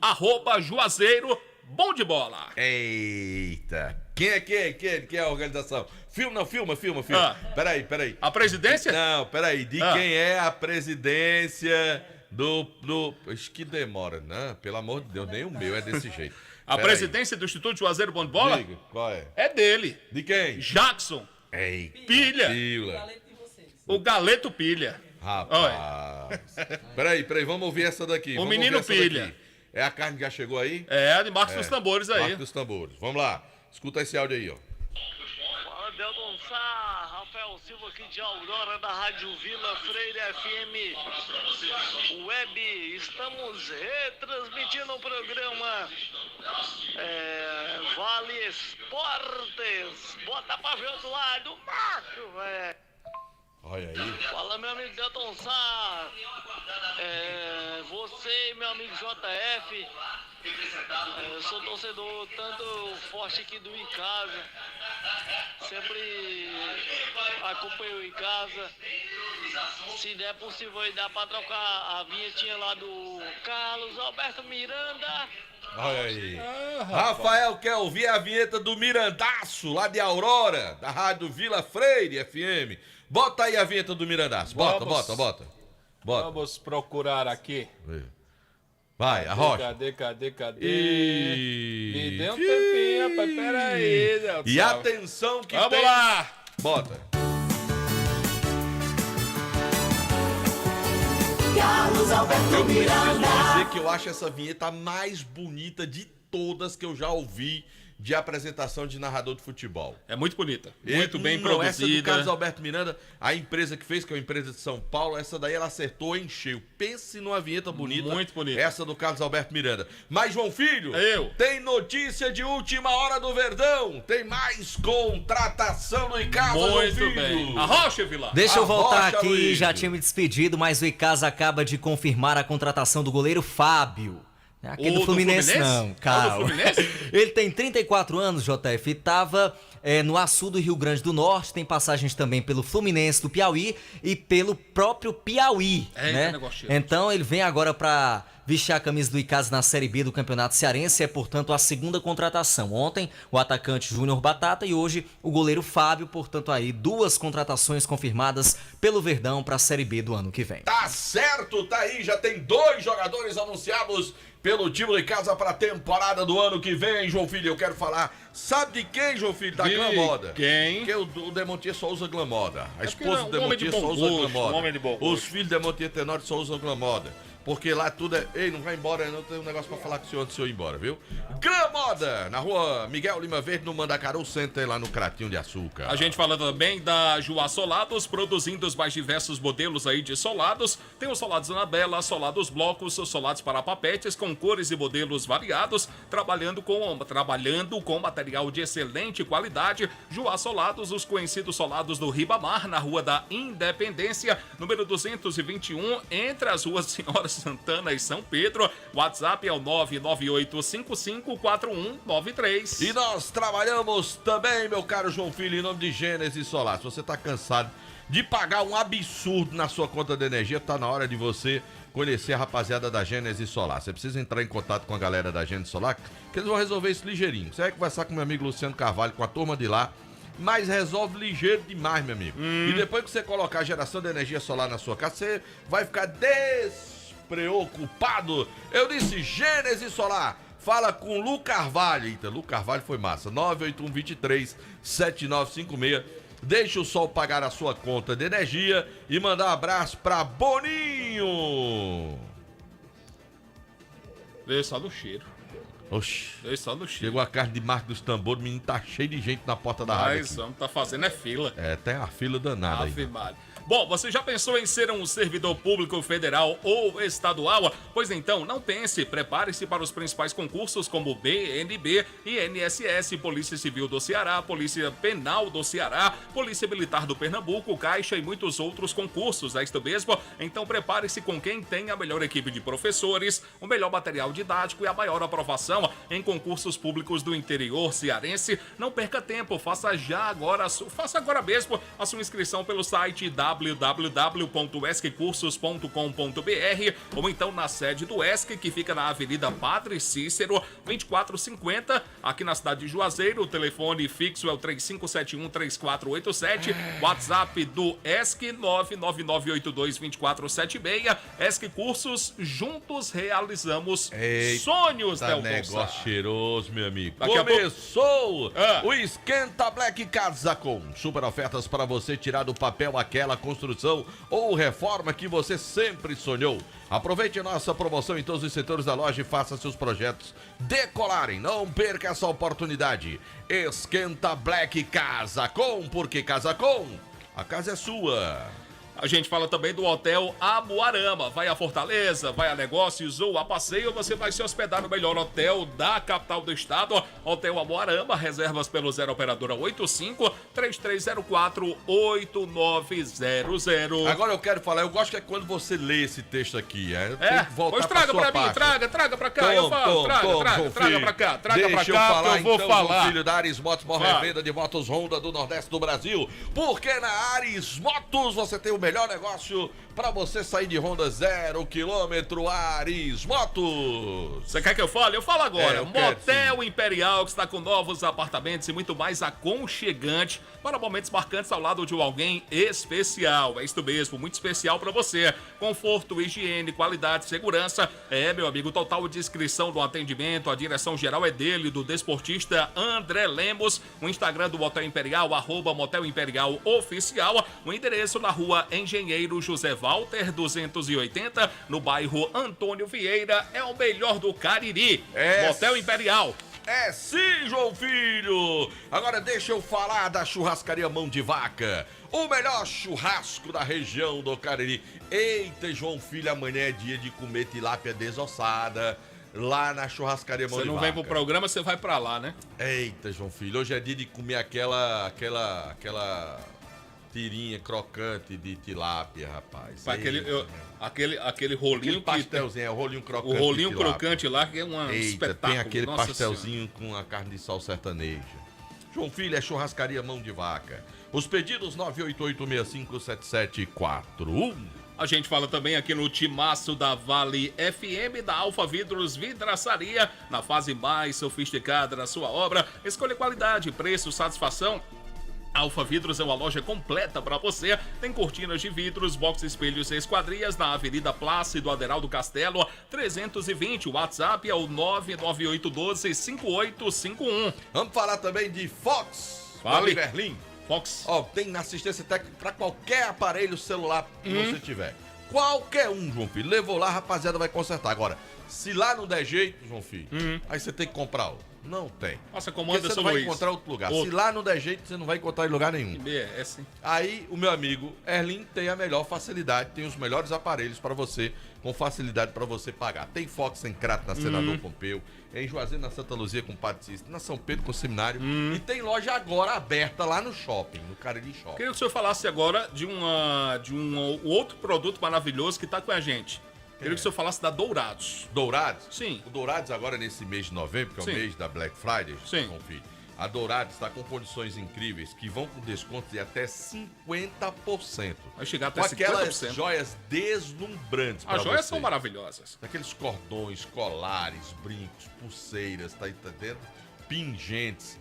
@Juazeiro Bom de Bola. Eita. Quem é a organização? Filma. Peraí. A presidência? Não, peraí. De quem é a presidência do... Acho que demora, né? Pelo amor de Deus, nem o meu é desse jeito. A presidência do Instituto Juazeiro Bom de Bola? Diga, qual é? É dele. De quem? Jackson. Eita. Pilha. O Galeto Pilha. Rapaz. Peraí, vamos ouvir essa daqui. O menino Pilha. É a carne que já chegou aí? É, a de Marcos dos Tambores aí. Marcos dos Tambores. Vamos lá. Escuta esse áudio aí, ó. Fala, Delton Sá, Rafael Silva aqui de Aurora, da Rádio Vila Freire FM Web. Estamos retransmitindo o programa Vale Esportes. Bota pra ver do lado, macho, velho. Olha aí. Fala, meu amigo Delton Sá. Você e meu amigo JF. Eu sou torcedor tanto forte aqui do Icasa. Sempre acompanho o Icasa. Se der possível aí, dá pra trocar a vinhetinha lá do Carlos Alberto Miranda. Olha aí. Rafael quer ouvir a vinheta do Mirandaço, lá de Aurora, da Rádio Vila Freire FM. Bota aí a vinheta do Mirandaço. Bota. Vamos procurar aqui. Vai, arrocha. Cadê? Me dê um tempinho, rapaz. Peraí, Delton. E atenção que Vamos lá. Bota. Carlos Alberto Miranda. Preciso dizer que eu acho essa vinheta a mais bonita de todas que eu já ouvi de apresentação de narrador de futebol. É muito bonita. Muito bem produzida. Essa do Carlos Alberto Miranda, a empresa que fez, que é uma empresa de São Paulo, essa daí ela acertou em cheio. Pense numa vinheta bonita. Muito bonita. Essa do Carlos Alberto Miranda. Mas, João Filho, Eu. tem notícia de última hora do Verdão. Tem mais contratação no Icasa, Muito João Filho. bem. Arrocha, Vila. Deixa eu voltar Arrocha, aqui, Luiz. já tinha me despedido, mas o Icasa acaba de confirmar a contratação do goleiro Fábio. Aqui do Fluminense não, calma. Ele tem 34 anos, JF, e estava no Açu do Rio Grande do Norte, tem passagens também pelo Fluminense do Piauí e pelo próprio Piauí, né? Então ele vem agora para vestir a camisa do Icasa na Série B do Campeonato Cearense, é portanto a segunda contratação. Ontem o atacante Júnior Batata e hoje o goleiro Fábio, portanto aí 2 contratações confirmadas pelo Verdão para a Série B do ano que vem. Tá certo, tá aí, já tem 2 jogadores anunciados pelo time do Icasa para a temporada do ano que vem, João Filho. Eu quero falar, sabe de quem, João Filho? Da Glamoda. Quem? Porque o Demontier só usa Glamoda. A esposa do um homem de Demontier só bom usa gosto, Glamoda. um homem de bom gosto. Os filhos do Demontier Tenório só usam Glamoda. Porque lá tudo é... Ei, não vai embora, não tem um negócio pra falar com o senhor antes do senhor ir embora, viu? Glamoda, na rua Miguel Lima Verde, no Mandacaru Center, lá no Cratinho de Açúcar. A gente fala também da Juá Solados, produzindo os mais diversos modelos aí de solados. Tem os solados Anabela, solados blocos, solados para papetes, com cores e modelos variados, trabalhando com material de excelente qualidade. Juá Solados, os conhecidos solados do Ribamar, na Rua da Independência, número 221, entre as ruas Senhora Santana e São Pedro. WhatsApp é o 998554193. E nós trabalhamos também, meu caro João Filho, em nome de Gênesis Solar. Se você tá cansado de pagar um absurdo na sua conta de energia, tá na hora de você conhecer a rapaziada da Gênesis Solar. Você precisa entrar em contato com a galera da Gênesis Solar, que eles vão resolver isso ligeirinho. Você vai conversar com meu amigo Luciano Carvalho, com a turma de lá, mas resolve ligeiro demais, meu amigo. E depois que você colocar a geração de energia solar na sua casa, você vai ficar despreocupado. Eu disse Gênesis Solar. Fala com Lu Carvalho. Eita, Lu Carvalho foi massa. 981237956. Deixa o sol pagar a sua conta de energia e mandar um abraço pra Boninho. Veio só no cheiro. Oxi. Veio só no cheiro. Chegou a carne de Marco dos Tambores, o menino tá cheio de gente na porta da rádio. Mas vamos tá fazendo fila. Tem a fila danada aí. Bom, você já pensou em ser um servidor público federal ou estadual? Pois então, não pense. Prepare-se para os principais concursos como BNB, INSS, Polícia Civil do Ceará, Polícia Penal do Ceará, Polícia Militar do Pernambuco, Caixa e muitos outros concursos. É isto mesmo? Então prepare-se com quem tem a melhor equipe de professores, o melhor material didático e a maior aprovação em concursos públicos do interior cearense. Não perca tempo, faça agora mesmo a sua inscrição pelo site www.esccursos.com.br ou então na sede do ESC, que fica na Avenida Padre Cícero, 2450, aqui na cidade de Juazeiro. O telefone fixo é o 3571-3487, WhatsApp do ESC 999822476. ESC Cursos, juntos realizamos sonhos, Delton. Negócio cheiroso, meu amigo. Começou o Esquenta Black Casacom. Super ofertas para você tirar do papel aquela construção ou reforma que você sempre sonhou. Aproveite a nossa promoção em todos os setores da loja e faça seus projetos decolarem. Não perca essa oportunidade. Esquenta Black Casacom, porque Casacom, a casa é sua. A gente fala também do Hotel Amoarama. Vai a Fortaleza, vai a negócios ou a passeio, você vai se hospedar no melhor hotel da capital do estado. Hotel Amoarama, reservas pelo 0 operadora 85-3304-8900. Agora eu quero falar, eu gosto que é quando você lê esse texto aqui. Tem que voltar traga pra mim, traga pra cá, eu falo, traga pra cá, Deixa eu falar, eu vou então, falar. Filho da Ares Motos, maior revenda de motos Honda do Nordeste do Brasil. Porque na Ares Motos você tem o melhor negócio para você sair de Honda 0 km. Ares Motos. Você quer que eu fale? Eu falo agora. Motel Imperial, que está com novos apartamentos e muito mais aconchegante para momentos marcantes ao lado de alguém especial. É isso mesmo, muito especial para você. Conforto, higiene, qualidade, segurança. Meu amigo, total descrição do atendimento. A direção geral é dele, do desportista André Lemos. O Instagram do Motel Imperial, @Motel Imperial Oficial. O endereço na rua Engenheiro José Walter 280, no bairro Antônio Vieira. É o melhor do Cariri. Motel Imperial. Sim, João Filho. Agora deixa eu falar da churrascaria Mão de Vaca. O melhor churrasco da região do Cariri. Eita, João Filho, amanhã é dia de comer tilápia desossada lá na churrascaria Mão de Vaca. Você não vem pro programa, você vai pra lá, né? Eita, João Filho, hoje é dia de comer aquela tirinha crocante de tilápia, rapaz. Aquele rolinho. Aquele pastelzinho, o rolinho crocante. O rolinho crocante lá, que é um espetáculo. Tem aquele pastelzinho com a carne de sol sertaneja. João Filho, é churrascaria Mão de Vaca. Os pedidos 988657741. A gente fala também aqui no timaço da Vale FM, da Alfa Vidros Vidraçaria, na fase mais sofisticada da sua obra. Escolha qualidade, preço, satisfação. Alfa Vidros é uma loja completa para você. Tem cortinas de vidros, box, espelhos e esquadrias na Avenida Plácido Aderaldo Castelo, 320. O WhatsApp é o 99812-5851. Vamos falar também de Fox. Fale. Berlim. Fox. Tem assistência técnica para qualquer aparelho celular que você tiver. Qualquer um, João Filho. Levou lá, a rapaziada vai consertar. Agora, se lá não der jeito, João Filho, aí você tem que comprar outro. Não tem. Nossa, comanda, você não vai encontrar outro lugar. Se lá não der jeito, você não vai encontrar em lugar nenhum. É sim. Aí, o meu amigo Erlin tem a melhor facilidade, tem os melhores aparelhos para você, com facilidade para você pagar. Tem Fox em Crato, na Senador Pompeu, em Juazeiro, na Santa Luzia, com Padre Cícero, na São Pedro, com o Seminário. E tem loja agora aberta lá no shopping, no Cariri Shopping. Queria que o senhor falasse agora de um outro produto maravilhoso que está com a gente. Queria que o senhor falasse da Dourados. Dourados? Sim. O Dourados agora nesse mês de novembro, que é o mês da Black Friday, confio. A Dourados está com condições incríveis que vão com desconto de até 50%. Vai chegar até 50%. Com aquelas joias deslumbrantes. As joias são maravilhosas. Aqueles cordões, colares, brincos, pulseiras, tá entendendo? Pingentes.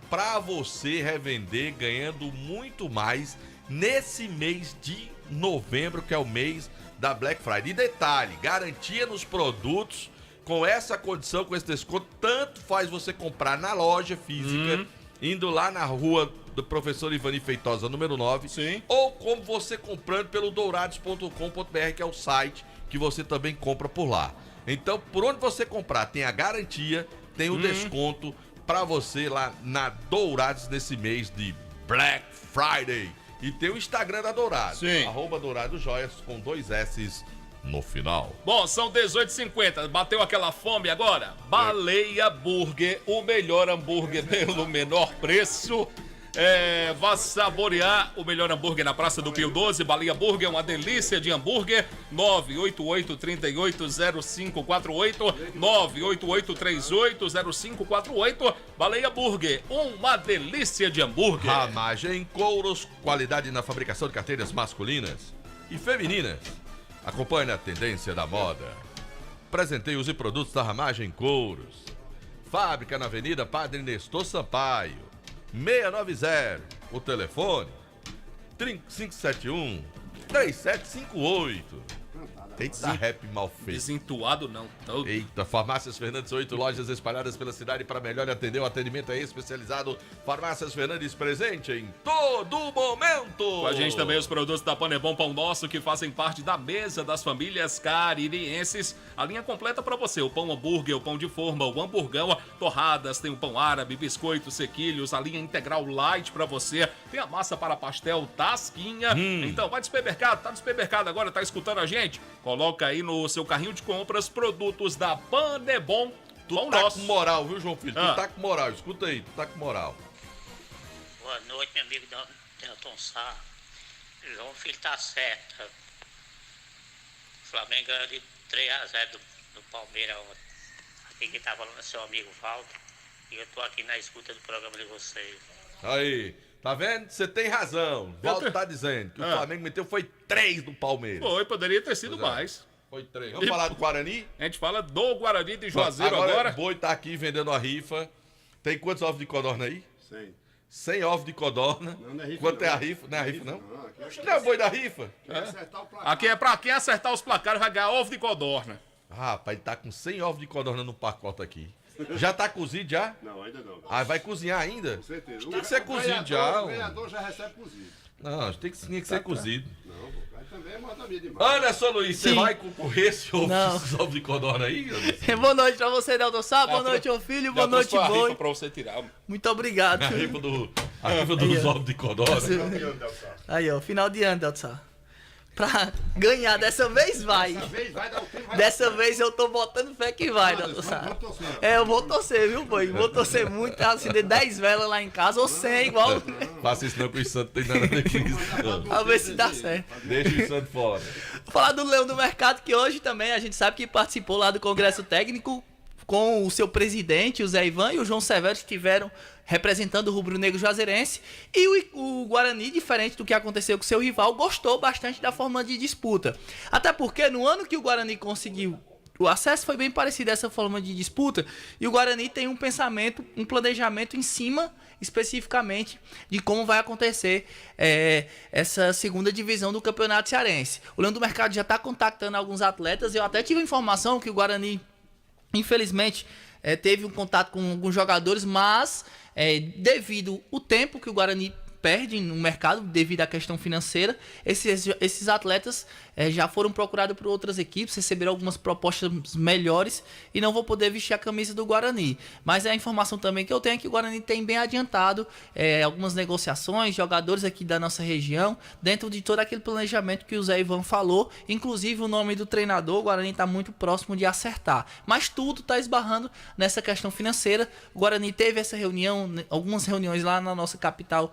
Para você revender ganhando muito mais nesse mês de novembro, que é o mês da Black Friday. E detalhe, garantia nos produtos com essa condição, com esse desconto, tanto faz você comprar na loja física, indo lá na rua do professor Ivani Feitosa, número 9, ou como você comprando pelo dourados.com.br, que é o site que você também compra por lá. Então, por onde você comprar, tem a garantia, tem o desconto pra você lá na Dourados nesse mês de Black Friday. E tem o Instagram da Dourados, @DouradoJoias com 2 S's no final. Bom, são 18h50. Bateu aquela fome agora? Baleia Burger, o melhor hambúrguer pelo menor preço. Vá saborear o melhor hambúrguer na Praça do Pio 12. Baleia Burger, uma delícia de hambúrguer. 988-380548, 988-380548. Baleia Burger, uma delícia de hambúrguer. Ramagem Couros, qualidade na fabricação de carteiras masculinas e femininas. Acompanhe a tendência da moda. Presenteios e produtos da Ramagem Couros. Fábrica na Avenida Padre Nestor Sampaio, 690. O telefone 3571-3758. Eita, rap mal feito. Desentuado não. Todo. Eita, Farmácias Fernandes, 8 lojas espalhadas pela cidade para melhor atender. O atendimento é especializado. Farmácias Fernandes, presente em todo momento. Com a gente também os produtos da Panebon Pão Nosso, que fazem parte da mesa das famílias caririenses. A linha completa para você: o pão hambúrguer, o pão de forma, o hamburgão, torradas, tem o pão árabe, biscoitos, sequilhos, a linha integral light para você. Tem a massa para pastel Tasquinha. Então, vai no supermercado, tá no supermercado agora, tá escutando a gente? Coloca aí no seu carrinho de compras produtos da Panebon. Tu tá com moral, viu, João Filho? Tu tá com moral, escuta aí, tu tá com moral. Boa noite, meu amigo Delton Sá. João Filho tá certo. O Flamengo ganhou de 3-0 do Palmeiras ontem. Aqui que tá falando é seu amigo Valdo. E eu tô aqui na escuta do programa de vocês. Aí, tá vendo? Você tem razão. Valdo tá dizendo que o Flamengo meteu foi 3 do Palmeiras. Foi, poderia ter sido mais. Foi 3. Vamos falar do Guarani? A gente fala do Guarani de Juazeiro agora. O Boi tá aqui vendendo a rifa. Tem quantos ovos de codorna aí? 100 ovos de codorna. Não é rifa. Quanto é a rifa? Não é a rifa, não? Não é o boi da rifa? Aqui é pra quem acertar os placares, vai ganhar ovo de codorna. Rapaz, ele tá com 100 ovos de codorna no pacote aqui. Já tá cozido já? Não, ainda não. Ah, vai cozinhar ainda? Com certeza. Tem que ser cozido já. O ganhador já recebe cozido. Não, tinha que ser cozido. Não, mas também é maravilha demais. Anderson Luiz, você vai concorrer esses ovos de codorna aí? Boa noite pra você, Delton Sá. Boa noite, ô filho. Boa noite, Boi. Pra você tirar. Muito obrigado. A rifa dos ovos de codorna. Aí, ó, final de ano, Delton Sá. Pra ganhar, dessa vez vai. Dessa vez eu tô botando fé que vai, Delton Sá. Eu vou torcer, viu, Boi? Vou torcer muito, acender 10 velas lá em casa, ou 100, igual. Faça isso não, que os santos tem nada a ver com isso. A ver se dá certo. Deixa os santos fora. Vou falar do Leão do Mercado, que hoje também a gente sabe que participou lá do Congresso Técnico com o seu presidente, o Zé Ivan, e o João Severo, que estiveram representando o rubro-negro juazeirense. E o Guarani, diferente do que aconteceu com seu rival, gostou bastante da forma de disputa. Até porque no ano que o Guarani conseguiu o acesso, foi bem parecido essa forma de disputa. E o Guarani tem um pensamento, um planejamento em cima, especificamente, de como vai acontecer essa segunda divisão do Campeonato Cearense. O Leão do Mercado já está contactando alguns atletas. Eu até tive a informação que o Guarani, infelizmente, teve um contato com alguns jogadores, mas devido ao tempo que o Guarani perde no mercado, devido à questão financeira, esses atletas já foram procurados por outras equipes, receberam algumas propostas melhores e não vão poder vestir a camisa do Guarani. Mas a informação também que eu tenho é que o Guarani tem bem adiantado algumas negociações, jogadores aqui da nossa região, dentro de todo aquele planejamento que o Zé Ivan falou, inclusive o nome do treinador, o Guarani está muito próximo de acertar. Mas tudo está esbarrando nessa questão financeira. O Guarani teve essa reunião, algumas reuniões lá na nossa capital,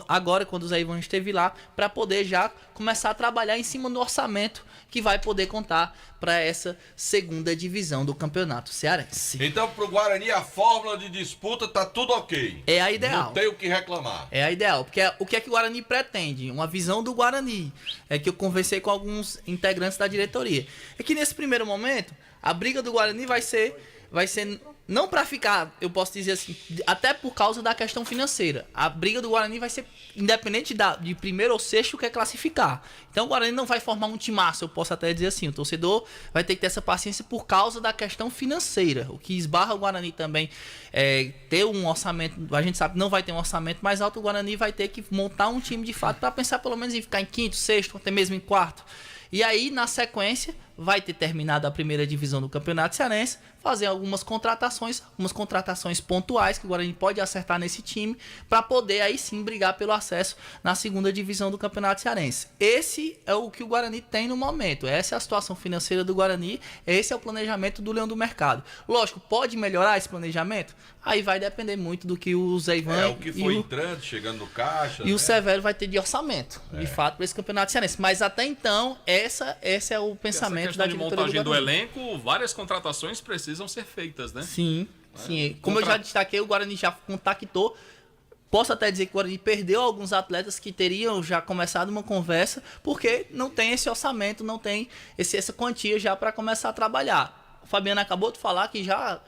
agora quando o Zé Ivan esteve lá, para poder já começar a trabalhar em cima do orçamento que vai poder contar para essa segunda divisão do Campeonato Cearense. Então, pro Guarani, a fórmula de disputa tá tudo ok. É a ideal. Não tem o que reclamar. É a ideal, porque o que é que o Guarani pretende? Uma visão do Guarani. É que eu conversei com alguns integrantes da diretoria. É que nesse primeiro momento, a briga do Guarani vai ser não para ficar, eu posso dizer assim, até por causa da questão financeira. A briga do Guarani vai ser independente de primeiro ou sexto que é classificar. Então o Guarani não vai formar um timaço, eu posso até dizer assim. O torcedor vai ter que ter essa paciência por causa da questão financeira. O que esbarra o Guarani também é ter um orçamento, a gente sabe que não vai ter um orçamento mais alto, o Guarani vai ter que montar um time de fato para pensar pelo menos em ficar em quinto, sexto, até mesmo em quarto. E aí, na sequência, vai ter terminado a primeira divisão do Campeonato Cearense, fazer algumas contratações pontuais que o Guarani pode acertar nesse time, para poder aí sim brigar pelo acesso na segunda divisão do Campeonato Cearense. Esse é o que o Guarani tem no momento, essa é a situação financeira do Guarani, esse é o planejamento do Leão do Mercado. Lógico, pode melhorar esse planejamento? Aí vai depender muito do que o Zé Ivan o que foi entrando, chegando no caixa. E o Severo vai ter de orçamento, de fato, para esse Campeonato Cearense. Mas até então, esse é o pensamento da diretoria de montagem do elenco, várias contratações precisam ser feitas, né? Sim, sim. Como eu já destaquei, o Guarani já contactou. Posso até dizer que o Guarani perdeu alguns atletas que teriam já começado uma conversa, porque não tem esse orçamento, não tem essa quantia já para começar a trabalhar. O Fabiano acabou de falar que já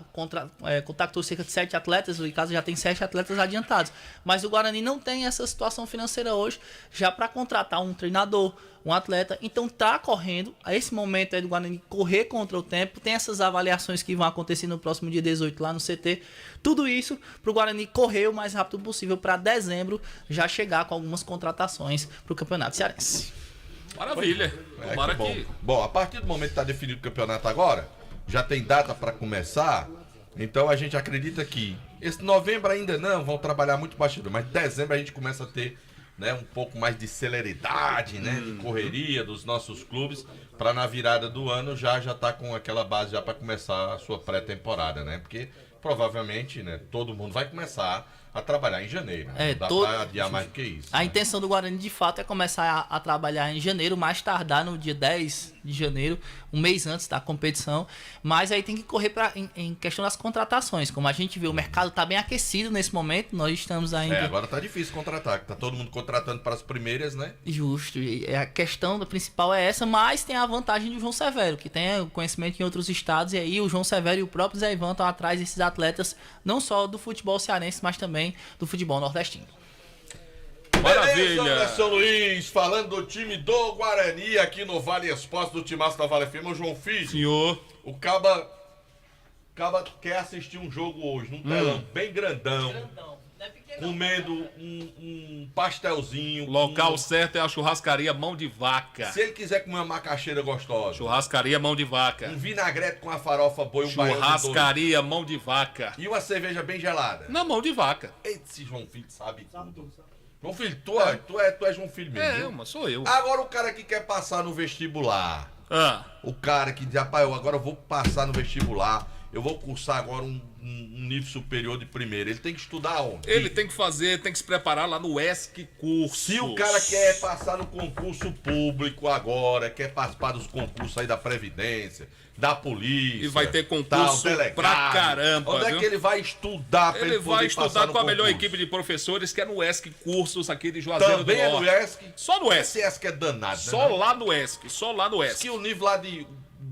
contactou cerca de 7 atletas, o Icasa já tem 7 atletas adiantados. Mas o Guarani não tem essa situação financeira hoje já para contratar um treinador, um atleta. Então tá correndo, a esse momento aí do Guarani correr contra o tempo, tem essas avaliações que vão acontecer no próximo dia 18 lá no CT. Tudo isso para o Guarani correr o mais rápido possível para dezembro já chegar com algumas contratações para o Campeonato Cearense. Maravilha. Tomara que... Bom, a partir do momento que está definido o campeonato agora, já tem data para começar, então a gente acredita que esse novembro ainda não, vão trabalhar muito bastidor, mas dezembro a gente começa a ter, né, um pouco mais de celeridade, né, de correria dos nossos clubes, para na virada do ano já tá com aquela base já para começar a sua pré-temporada, né, porque provavelmente, né, todo mundo vai começar a trabalhar em janeiro. Não dá para adiar mais do que isso. A intenção do Guarani, de fato, é começar a trabalhar em janeiro, mais tardar no dia 10 de janeiro, um mês antes da competição. Mas aí tem que correr em questão das contratações. Como a gente vê, o mercado está bem aquecido nesse momento. Nós estamos ainda... agora tá difícil contratar, tá todo mundo contratando para as primeiras, né? Justo. E a questão principal é essa, mas tem a vantagem do João Severo, que tem conhecimento em outros estados. E aí o João Severo e o próprio Zé Ivan estão atrás desses atletas, não só do futebol cearense, mas também do futebol nordestino. Maravilha! Anderson Luiz, falando do time do Guarani aqui no Vale Esporte, do timaço da Vale FM, o João Filho. Senhor. O Caba quer assistir um jogo hoje, num telão bem grandão. Comendo um pastelzinho. O local certo é a churrascaria Mão de Vaca. Se ele quiser comer uma macaxeira gostosa. Churrascaria Mão de Vaca. Um vinagrete com a farofa boa e um baião de doce. Churrascaria Mão de Vaca. E uma cerveja bem gelada. Na Mão de Vaca. Esse João Filho sabe tudo. João Filho, tu é João Filho mesmo. Mas sou eu. Agora o cara que quer passar no vestibular. O cara que diz, rapaz, agora eu vou passar no vestibular. Eu vou cursar agora um nível superior de primeira. Ele tem que estudar onde? Ele tem que se preparar lá no ESC Cursos. Se o cara quer passar no concurso público agora, quer participar dos concursos aí da Previdência, da Polícia... E vai ter concurso pra caramba. Onde é que ele vai estudar pra ele vai estudar com a melhor equipe de professores, que é no ESC Cursos aqui de Juazeiro do Norte. Também é no ESC? Só no ESC. Esse ESC é danado, Só né? lá no ESC, só lá no ESC. Que o nível lá de...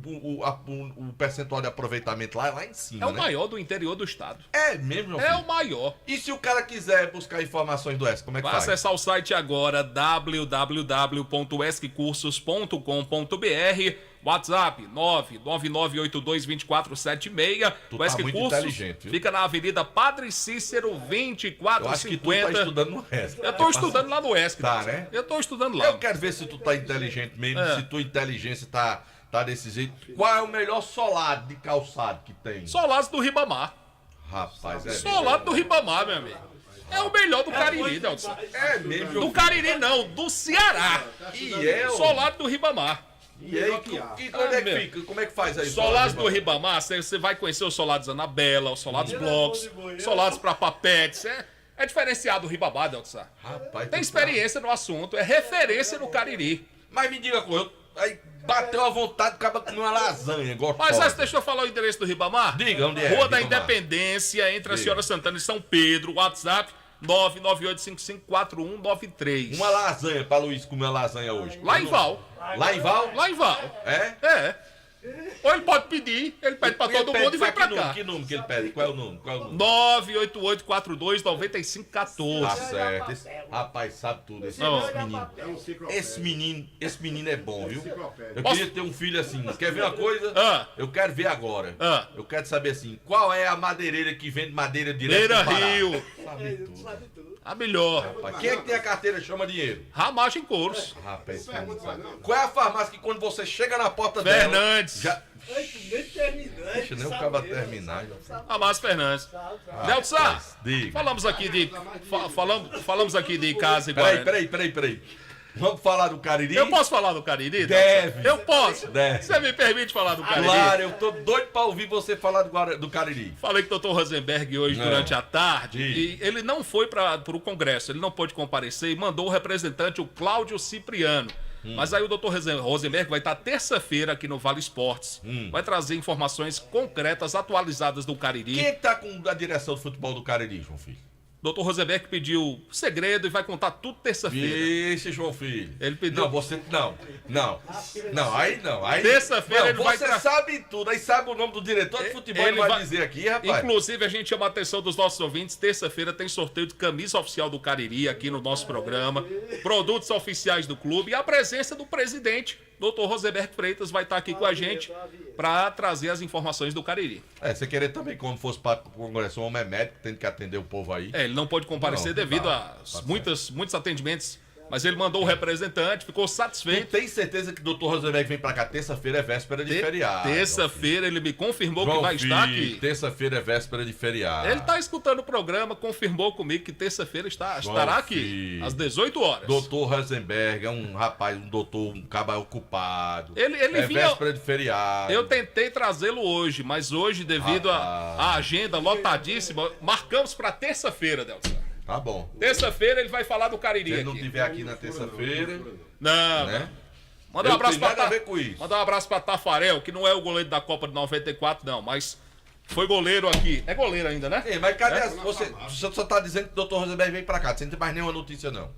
O percentual de aproveitamento lá é lá em cima, É o maior do interior do estado. É mesmo, É o maior. E se o cara quiser buscar informações do ESC, como é que vai faz? Acessar o site agora, www.esccursos.com.br, WhatsApp 999822476. Tu ESC muito Cursos inteligente, viu? Fica na Avenida Padre Cícero 2450. Eu acho que tu tá estudando no ESC. Eu tô estudando lá no ESC. Tá, né? Eu tô estudando lá. Eu quero ver se tu tá inteligente mesmo, se tua inteligência tá desse jeito. Qual é o melhor solado de calçado que tem? Solados do Ribamar. Rapaz, Solado do Ribamar, meu amigo. É o melhor do Cariri, Delson. É mesmo. Do Cariri não, do Ceará. E é o... Solado do Ribamar. E aí, onde é que fica? Como é que faz aí? Solados do Ribamar, você vai conhecer os solados Anabela, os solados Blocos, solados pra Papetes. É diferenciado o Ribamar, Delson. Rapaz, tem experiência no assunto, é referência no Cariri. Mas me diga coisa, aí bateu a vontade de acabar comer uma lasanha, gostosa. Mas deixa eu falar o endereço do Ribamar. Diga, onde é? Rua da Independência, entre a Senhora Santana e São Pedro, WhatsApp 998554193. Uma lasanha pra Luiz comer uma lasanha hoje. Lá em Val. Lá em Val? Lá em Val. É? É. Ou ele pode pedir, ele pede pra todo mundo e vai pra cá. Que número que ele pede? Qual é o número? 988429514. Tá certo. Rapaz, sabe tudo. Esse menino é bom, viu? Eu queria ter um filho assim. Quer ver uma coisa? Eu quero ver agora. Eu quero saber assim, qual é a madeireira que vende madeira direto Beira do Pará? Rio. Sabe tudo. A melhor. Rapaz, quem é que tem a carteira chama dinheiro? Ramagem Couros. Rapaz, qual é a farmácia que quando você chega na porta Fernandes. dela... Nem terminou. Deixa nem o cara terminar. Ramagem Fernandes. Nelson, falamos aqui de... Falamos aqui de casa e Guarani. Peraí. Vamos falar do Cariri? Eu posso falar do Cariri? Deve. Eu posso. Deve. Você me permite falar do Cariri? Claro, eu tô doido pra ouvir você falar do Cariri. Falei com o Dr. Rosenberg hoje durante a tarde e ele não foi para o Congresso, ele não pôde comparecer e mandou o representante, o Cláudio Cipriano. Mas aí o Dr. Rosenberg vai estar terça-feira aqui no Vale Esportes. Vai trazer informações concretas, atualizadas do Cariri. Quem tá com a direção do futebol do Cariri, João Filho? Dr. Rosenberg pediu segredo e vai contar tudo terça-feira. Vixe, João Filho. Ele pediu... Não, você... Não, aí não. Aí... Terça-feira ele vai... Você sabe tudo, aí sabe o nome do diretor de futebol, ele vai dizer aqui, rapaz. Inclusive, a gente chama a atenção dos nossos ouvintes. Terça-feira tem sorteio de camisa oficial do Cariri aqui no nosso programa. Produtos oficiais do clube e a presença do presidente, Dr. Rosenberg Freitas, vai estar aqui com a gente para trazer as informações do Cariri. Você querer também, quando fosse para o Congresso, um homem é médico, tem que atender o povo aí. Ele não pode comparecer devido a muitos atendimentos, mas ele mandou o representante, ficou satisfeito. Tem certeza que o Dr. Rosenberg vem para cá terça-feira, é véspera de feriado. Terça-feira ele me confirmou que vai estar aqui. Terça-feira é véspera de feriado. Ele está escutando o programa, confirmou comigo que terça-feira estará aqui, às 18 horas. Dr. Rosenberg é um rapaz, um caba ocupado. Ele vinha... véspera de feriado. Eu tentei trazê-lo hoje, mas hoje, devido à agenda lotadíssima, marcamos para terça-feira, Delson. Tá bom. Terça-feira ele vai falar do Cariri. Se ele não estiver aqui na terça-feira... Não, né? Manda um abraço nada a ver com isso. Manda um abraço pra Tafarel, que não é o goleiro da Copa de 94, não, mas foi goleiro aqui. É goleiro ainda, né? Mas cadê você só tá dizendo que o Dr. Rosenberg vem pra cá, você não tem mais nenhuma notícia, não.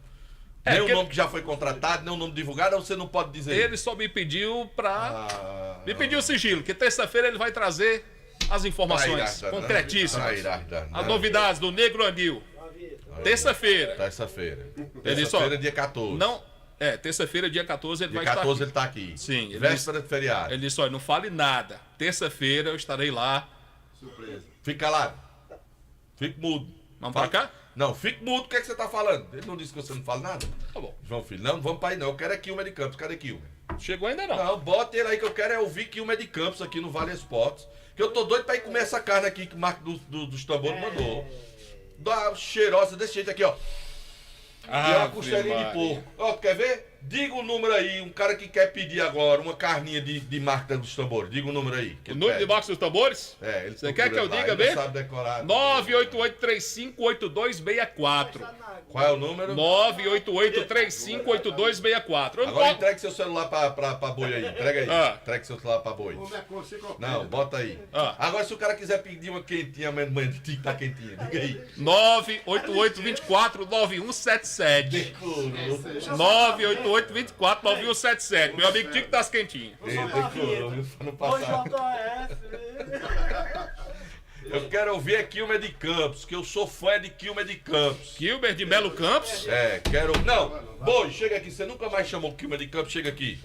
Nem o nome que já foi contratado, nem o nome divulgado, você não pode dizer. Ele só me pediu me pediu sigilo, que terça-feira ele vai trazer as informações concretíssimas. As novidades do Negro Anil. Terça-feira. Terça-feira, dia 14. Terça-feira, dia 14, ele vai estar aqui. Dia 14 ele tá aqui. Sim. Véspera de feriado. Ele disse, olha, não fale nada. Terça-feira eu estarei lá. Surpresa. Fica lá. Fique mudo. Vamos pra cá? Não, fique mudo, o que é que você tá falando? Ele não disse que você não fala nada? Tá bom. João Filho, não vamos pra aí não. Eu quero é Quilmer de Campos. Cadê Quilmer? Chegou ainda não. Não, bota ele aí que eu quero é ouvir Quilmer de Campos aqui no Vale Esportes. Que eu tô doido pra ir comer essa carne aqui que o Marco dos Tambores mandou. Da cheirosa desse jeito aqui, ó. E é uma costelinha de porco. Ó, tu quer ver? Diga o número aí, um cara que quer pedir agora uma carninha de Marca dos Tambores. Diga o número aí. O número de Marca dos Tambores? Ele Você quer que eu diga mesmo? Sabe decorar. 988358264. Qual é o número? 988358264. Agora entregue seu celular pra boi aí. Entrega aí. Entregue seu celular pra boi. Não, bota aí. Agora, se o cara quiser pedir uma quentinha, amanhã tem que tá quentinha. Diga aí. 988249177. 988249177. Meu amigo Tico das quentinhas. Eu quero ouvir é Quilmer de Campos, que eu sou fã de Quilmer de Campos. Quilmer de Melo Campos? Quero... Não, Boi, chega aqui, você nunca mais chamou Quilmer de Campos, chega aqui.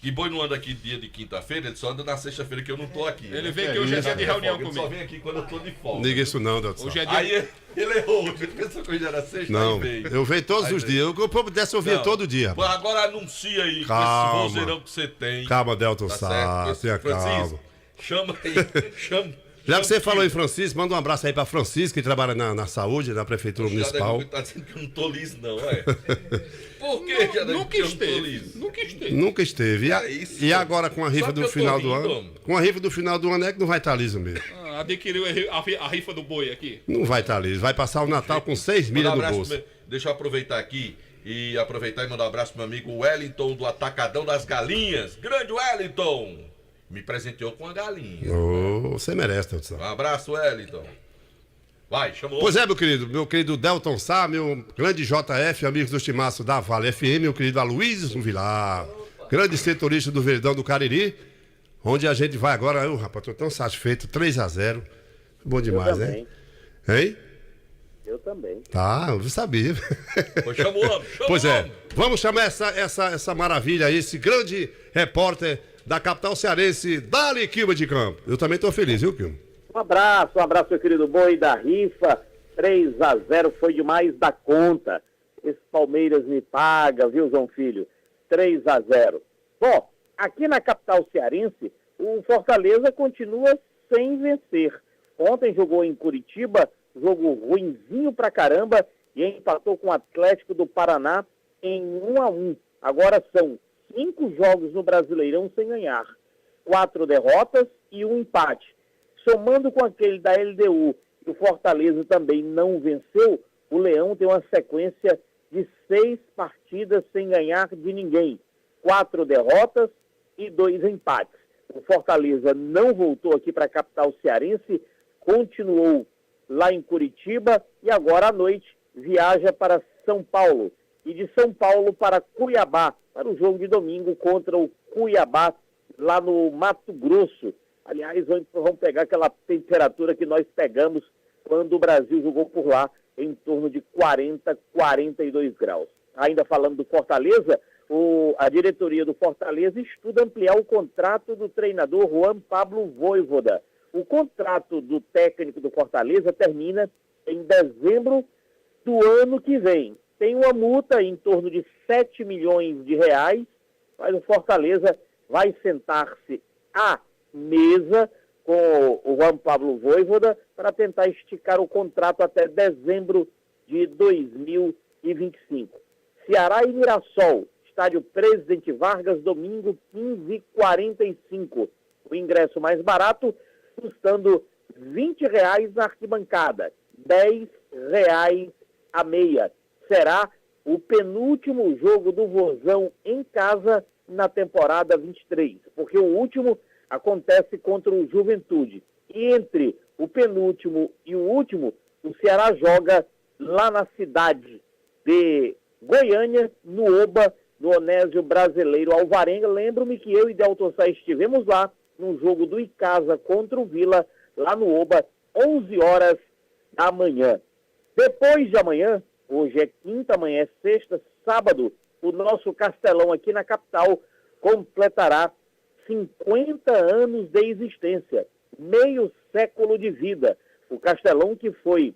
Que Boi não anda aqui dia de quinta-feira, ele só anda na sexta-feira que eu não tô aqui. Ele vem aqui hoje é dia de reunião comigo. Ele só vem aqui quando eu tô de folga. Diga isso não, Delton. Aí ele errou, ele pensou que hoje era sexta, não, eu venho todos os dias. O povo desse eu vinha todo dia. Agora anuncia aí calma, com esse vozeirão que você tem. Calma, Delton Sá, tenha calma. Chama aí, chama. Já que você falou em Francisco, manda um abraço aí pra Francisco, que trabalha na saúde, na Prefeitura Municipal. Tá dizendo que eu não tô liso, não, Por que, nunca esteve. Nunca esteve. E agora com a rifa do final do ano? Com a rifa do final do ano é que não vai estar liso mesmo. Adquiriu a rifa do boi aqui? Não vai estar liso. Vai passar o Natal com 6 milhas no bolso. Deixa eu aproveitar aqui e mandar um abraço pro meu amigo Wellington do Atacadão das Galinhas. Grande Wellington! Me presenteou com uma galinha. Você merece, Delton. Um abraço, Wellington. Vai, chamou. Pois é, meu querido Delton Sá, meu grande JF, amigos do Timaço da Vale FM, meu querido Aloysio Vilar, grande setorista do Verdão do Cariri. onde a gente vai agora. Eu, rapaz, tô tão satisfeito, 3-0. Bom demais, hein? Hein? Eu também. Tá, eu sabia. Pois é, vamos chamar essa maravilha aí, esse grande repórter da capital cearense, Dali Quilma de Campo. Eu também tô feliz, viu, Quilma? Um abraço, meu querido Boi da rifa. 3-0 foi demais da conta. Esse Palmeiras me paga, viu, João Filho? 3-0. Bom, aqui na capital cearense, o Fortaleza continua sem vencer. Ontem jogou em Curitiba, jogo ruinzinho pra caramba, e empatou com o Atlético do Paraná em 1-1. Agora são 5 jogos no Brasileirão sem ganhar. 4 derrotas e 1 empate. Somando com aquele da LDU, que o Fortaleza também não venceu, o Leão tem uma sequência de 6 partidas sem ganhar de ninguém. 4 derrotas e 2 empates. O Fortaleza não voltou aqui para a capital cearense, continuou lá em Curitiba e agora à noite viaja para São Paulo. E de São Paulo para Cuiabá, para o jogo de domingo contra o Cuiabá, lá no Mato Grosso. Aliás, vamos pegar aquela temperatura que nós pegamos quando o Brasil jogou por lá, em torno de 40, 42 graus. Ainda falando do Fortaleza, a diretoria do Fortaleza estuda ampliar o contrato do treinador Juan Pablo Vojvoda. O contrato do técnico do Fortaleza termina em dezembro do ano que vem. Tem uma multa em torno de 7 milhões de reais, mas o Fortaleza vai sentar-se à mesa com o Juan Pablo Vojvoda para tentar esticar o contrato até dezembro de 2025. Ceará e Mirassol, estádio Presidente Vargas, domingo 15h45. O ingresso mais barato custando R$20 na arquibancada, R$10 a meia. Será o penúltimo jogo do Vozão em casa na temporada 23, porque o último acontece contra o Juventude. E entre o penúltimo e o último, o Ceará joga lá na cidade de Goiânia, no Oba, no Onésio Brasileiro Alvarenga. Lembro-me que eu e Delton Sá estivemos lá no jogo do Icasa contra o Vila, lá no Oba, 11 horas da manhã. Depois de amanhã, hoje é quinta, amanhã é sexta, sábado, o nosso Castelão aqui na capital completará 50 anos de existência, meio século de vida. O Castelão que foi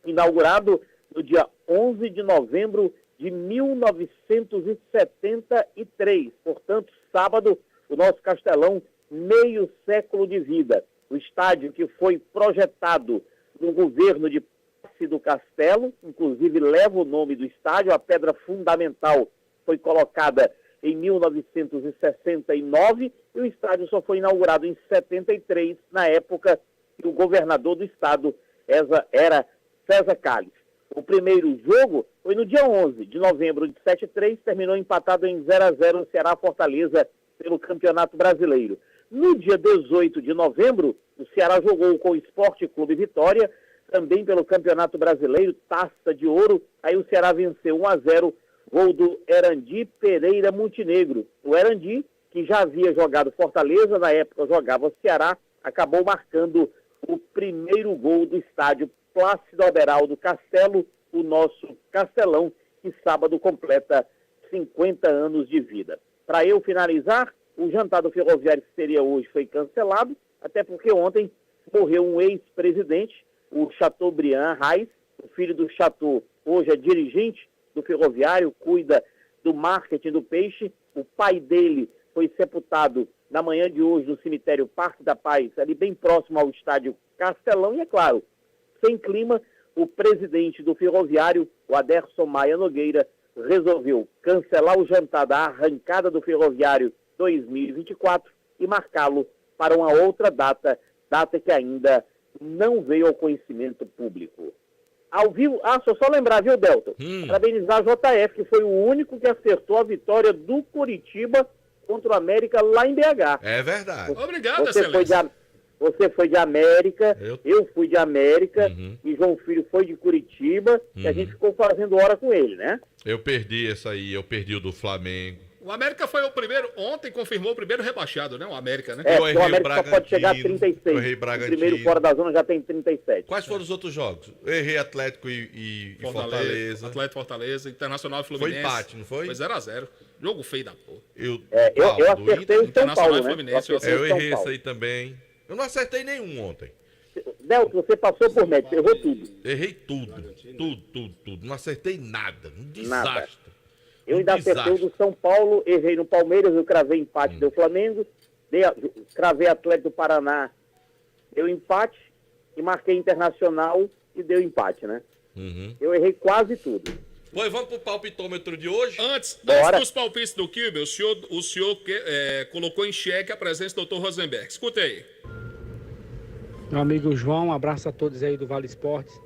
inaugurado no dia 11 de novembro de 1973. Portanto, sábado, o nosso Castelão, meio século de vida. O estádio que foi projetado no governo de Passe do Castelo, inclusive leva o nome do estádio, a pedra fundamental foi colocada em 1969 e o estádio só foi inaugurado em 73, na época que o governador do estado era César Calles. O primeiro jogo foi no dia 11 de novembro de 73, terminou empatado em 0-0 Ceará-Fortaleza pelo Campeonato Brasileiro. No dia 18 de novembro, o Ceará jogou com o Esporte Clube Vitória, também pelo Campeonato Brasileiro, Taça de Ouro. Aí o Ceará venceu 1-0, gol do Erandi Pereira Montenegro. O Erandi, que já havia jogado Fortaleza, na época jogava Ceará, acabou marcando o primeiro gol do estádio Plácido Aberaldo Castelo, o nosso Castelão, que sábado completa 50 anos de vida. Para eu finalizar, o jantar do Ferroviário que seria hoje foi cancelado, até porque ontem morreu um ex-presidente, o Chateaubriand Reis, o filho do Chateau, hoje é dirigente do Ferroviário, cuida do marketing do peixe. O pai dele foi sepultado na manhã de hoje no cemitério Parque da Paz, ali bem próximo ao estádio Castelão, e é claro, sem clima, o presidente do Ferroviário, o Aderson Maia Nogueira, resolveu cancelar o jantar da arrancada do Ferroviário 2024 e marcá-lo para uma outra data que ainda não veio ao conhecimento público. Ao vivo, só lembrar, viu, Delton? Parabenizar a JF, que foi o único que acertou a vitória do Curitiba contra o América lá em BH. É verdade. Obrigado, Excelência. Você foi de América, eu fui de América, e João Filho foi de Curitiba, e a gente ficou fazendo hora com ele, né? Eu perdi essa aí, eu perdi o do Flamengo. O América foi o primeiro, ontem confirmou o primeiro rebaixado, né? O América, né? O América só pode chegar a 36. errei O Bragantino. primeiro fora da zona já tem 37. Quais foram os outros jogos? Eu errei Atlético e Fortaleza. Atlético Fortaleza, Internacional e Fluminense. Foi empate, não foi? Foi 0x0. Jogo feio da porra. Eu acertei o São Paulo, né? Eu errei isso aí também. Eu não acertei nenhum ontem. Delton, você passou por médio, você errou tudo. Errei tudo. Não acertei nada. Um desastre. Eu ainda acertei o do São Paulo, errei no Palmeiras, eu cravei empate, deu Flamengo, cravei Atlético do Paraná, deu empate, e marquei Internacional e deu empate, né? Eu errei quase tudo. Pois vamos pro palpitômetro de hoje? Antes dos palpites do Kilber, o senhor colocou em xeque a presença do Dr. Rosenberg. Escuta aí. Meu amigo João, um abraço a todos aí do Vale Esportes.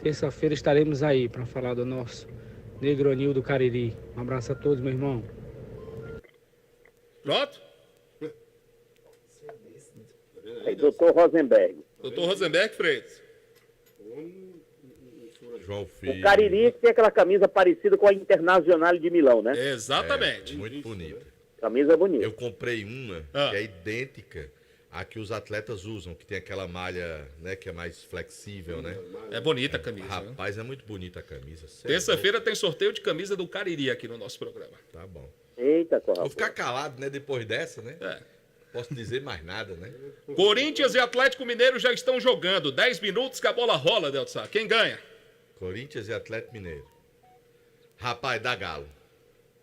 Terça-feira estaremos aí para falar do nosso Negro Anil do Cariri. Um abraço a todos, meu irmão. Pronto? Aí, Dr. Rosenberg. Dr. Rosenberg Freitas. João Filho. O Cariri tem aquela camisa parecida com a Internacional de Milão, né? Exatamente. Muito bonita. Camisa bonita. Eu comprei uma que é idêntica à que os atletas usam, que tem aquela malha, né, que é mais flexível, né? É bonita a camisa. Rapaz, é muito bonita a camisa. Terça-feira tem sorteio de camisa do Cariri aqui no nosso programa. Tá bom. Eita, Vou ficar calado, né, depois dessa, né? Posso dizer mais nada, né? Corinthians e Atlético Mineiro já estão jogando. 10 minutos que a bola rola, Delton Sá. Quem ganha? Corinthians e Atlético Mineiro. Rapaz, dá Galo.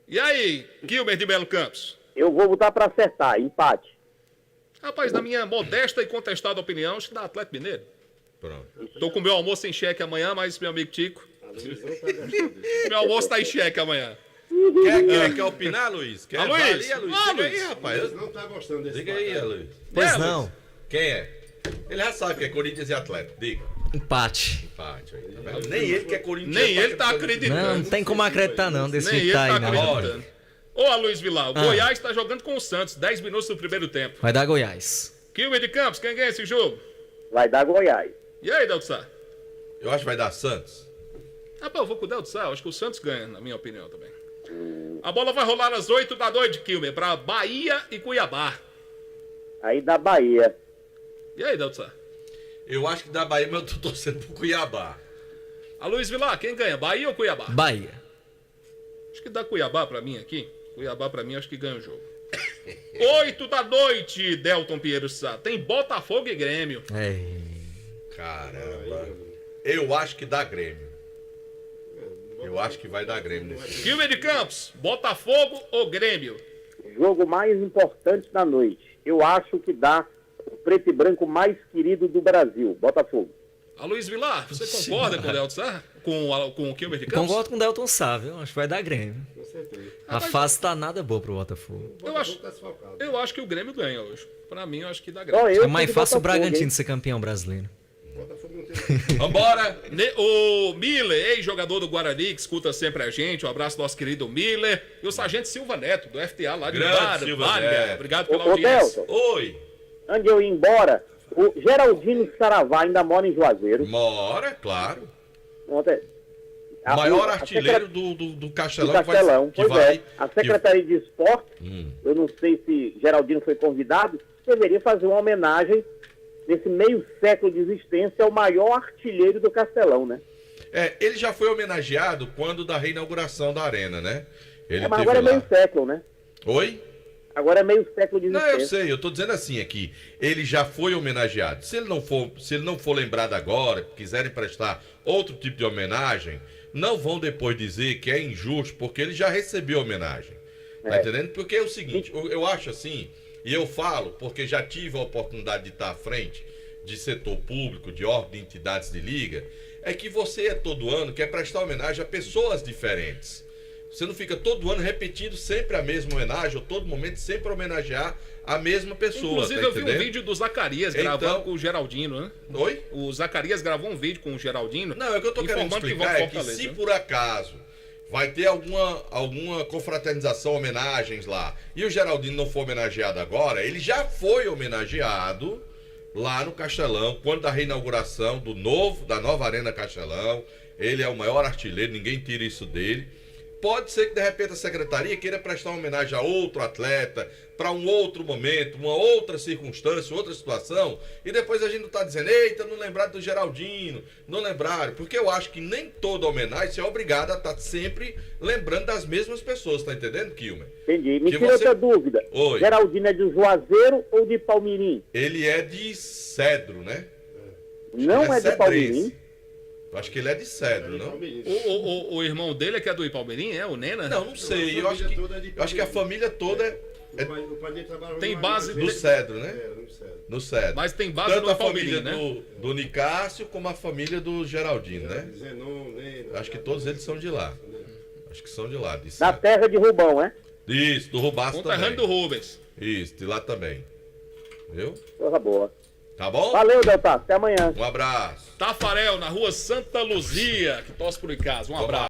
E aí, Kilmer de Belo Campos? Eu vou botar pra acertar, empate. Rapaz, na minha modesta e contestada opinião, acho que dá Atlético Mineiro. Pronto. Tô com meu almoço em xeque amanhã, mas meu amigo Tico... meu almoço tá em xeque amanhã. Quer opinar, Luiz? Quer Luiz? Diga aí, rapaz. Luiz não tá gostando desse Diga aí, papo. Luiz. Pois não. Quem é? Ele já sabe que é Corinthians e Atlético. Diga. Empate. Aí. Nem ele que é Corinthians. Nem ele tá acreditando. Não tem como acreditar não, desse Nem jeito ele tá tá aí, não. acreditando. Ô, Luiz Vilar, o Goiás tá jogando com o Santos. 10 minutos do primeiro tempo. Vai dar Goiás. Kilmer de Campos, quem ganha esse jogo? Vai dar Goiás. E aí, Delton Sá? Eu acho que vai dar Santos. Rapaz, eu vou com o Delton Sá. Eu acho que o Santos ganha, na minha opinião também. A bola vai rolar às 8 da noite, Kilmer, pra Bahia e Cuiabá. Aí da Bahia. E aí, Delton Sá? Eu acho que da Bahia, mas eu tô torcendo pro Cuiabá. A Luiz Vilar, quem ganha? Bahia ou Cuiabá? Bahia. Acho que dá Cuiabá pra mim aqui. Cuiabá pra mim, acho que ganha o jogo. 8 da noite, Delton Pinheiro Sá. Tem Botafogo e Grêmio. Caramba. Eu acho que dá Grêmio. Eu acho que vai dar Grêmio nesse Kilmer de Campos, Botafogo ou Grêmio? Jogo mais importante da noite. Eu acho que dá o preto e branco mais querido do Brasil, Botafogo. A Luiz Vilar, você concorda com o Delton Sá? Com o Kilmer de Campos? Concordo com o Delton Sá, viu? Acho que vai dar Grêmio. A fase tá nada boa pro Botafogo. Eu acho que o Grêmio ganha hoje. Pra mim, eu acho que dá Grêmio. É mais fácil o Bragantino ser campeão brasileiro. Vambora! O Miller, ex-jogador do Guarani, que escuta sempre a gente. Um abraço ao nosso querido Miller. E o Sargento Silva Neto, do FTA, lá de Várzea. Obrigado pela audiência. Oi! Antes de eu ir embora, o Geraldino Saravá ainda mora em Juazeiro. Mora, claro. Ontem, O maior artilheiro do Castelão. Do Castelão, que vai. A Secretaria de Esporte, eu não sei se Geraldino foi convidado, deveria fazer uma homenagem nesse meio século de existência ao maior artilheiro do Castelão, né? Ele já foi homenageado quando da reinauguração da arena, né? Ele mas agora é meio século, né? Oi? Agora é meio século de existência. Não, eu sei, eu tô dizendo assim aqui, ele já foi homenageado. Se ele não for lembrado agora, quiserem prestar outro tipo de homenagem, não vão depois dizer que é injusto, porque ele já recebeu homenagem. Tá entendendo? Porque é o seguinte, eu acho assim, e eu falo, porque já tive a oportunidade de estar à frente de setor público, de órgão de entidades de liga, é que você todo ano quer prestar homenagem a pessoas diferentes. Você não fica todo ano repetindo sempre a mesma homenagem, ou todo momento sempre homenagear a mesma pessoa. Inclusive, tá eu vi um vídeo do Zacarias gravando com o Geraldino, né? Oi? O Zacarias gravou um vídeo com o Geraldino. Não, é o que eu tô querendo explicar é que se por acaso vai ter alguma confraternização, homenagens lá, e o Geraldino não for homenageado agora, ele já foi homenageado lá no Castelão, quando da reinauguração da nova Arena Castelão. Ele é o maior artilheiro, ninguém tira isso dele. Pode ser que de repente a secretaria queira prestar uma homenagem a outro atleta, para um outro momento, uma outra circunstância, outra situação, e depois a gente não tá dizendo, eita, não lembraram do Geraldino, não lembraram, porque eu acho que nem toda homenagem você é obrigado a estar sempre lembrando das mesmas pessoas, tá entendendo, Kilmer? Entendi. Me tira outra dúvida. Oi. Geraldino é de Juazeiro ou de Palmirim? Ele é de Cedro, né? Não é de Palmirim? Eu acho que ele é de Cedro, não? O irmão dele é que é do Ipalmirim, é? O Nena? Não sei. Eu acho que a família toda tem base no Cedro, né? No Cedro. Mas tem base tanto no a família né? do Nicásio como a família do Geraldino, né? Acho que todos eles são de lá. Acho que são de lá. Da terra de Rubão, é? Isso, do Rubaço também. Conterrâneo do Rubens. Isso, de lá também. Viu? Porra boa. Tá bom? Valeu, Delta. Até amanhã. Um abraço. Tafarel, na rua Santa Luzia, que torce por Icasa. Um abraço.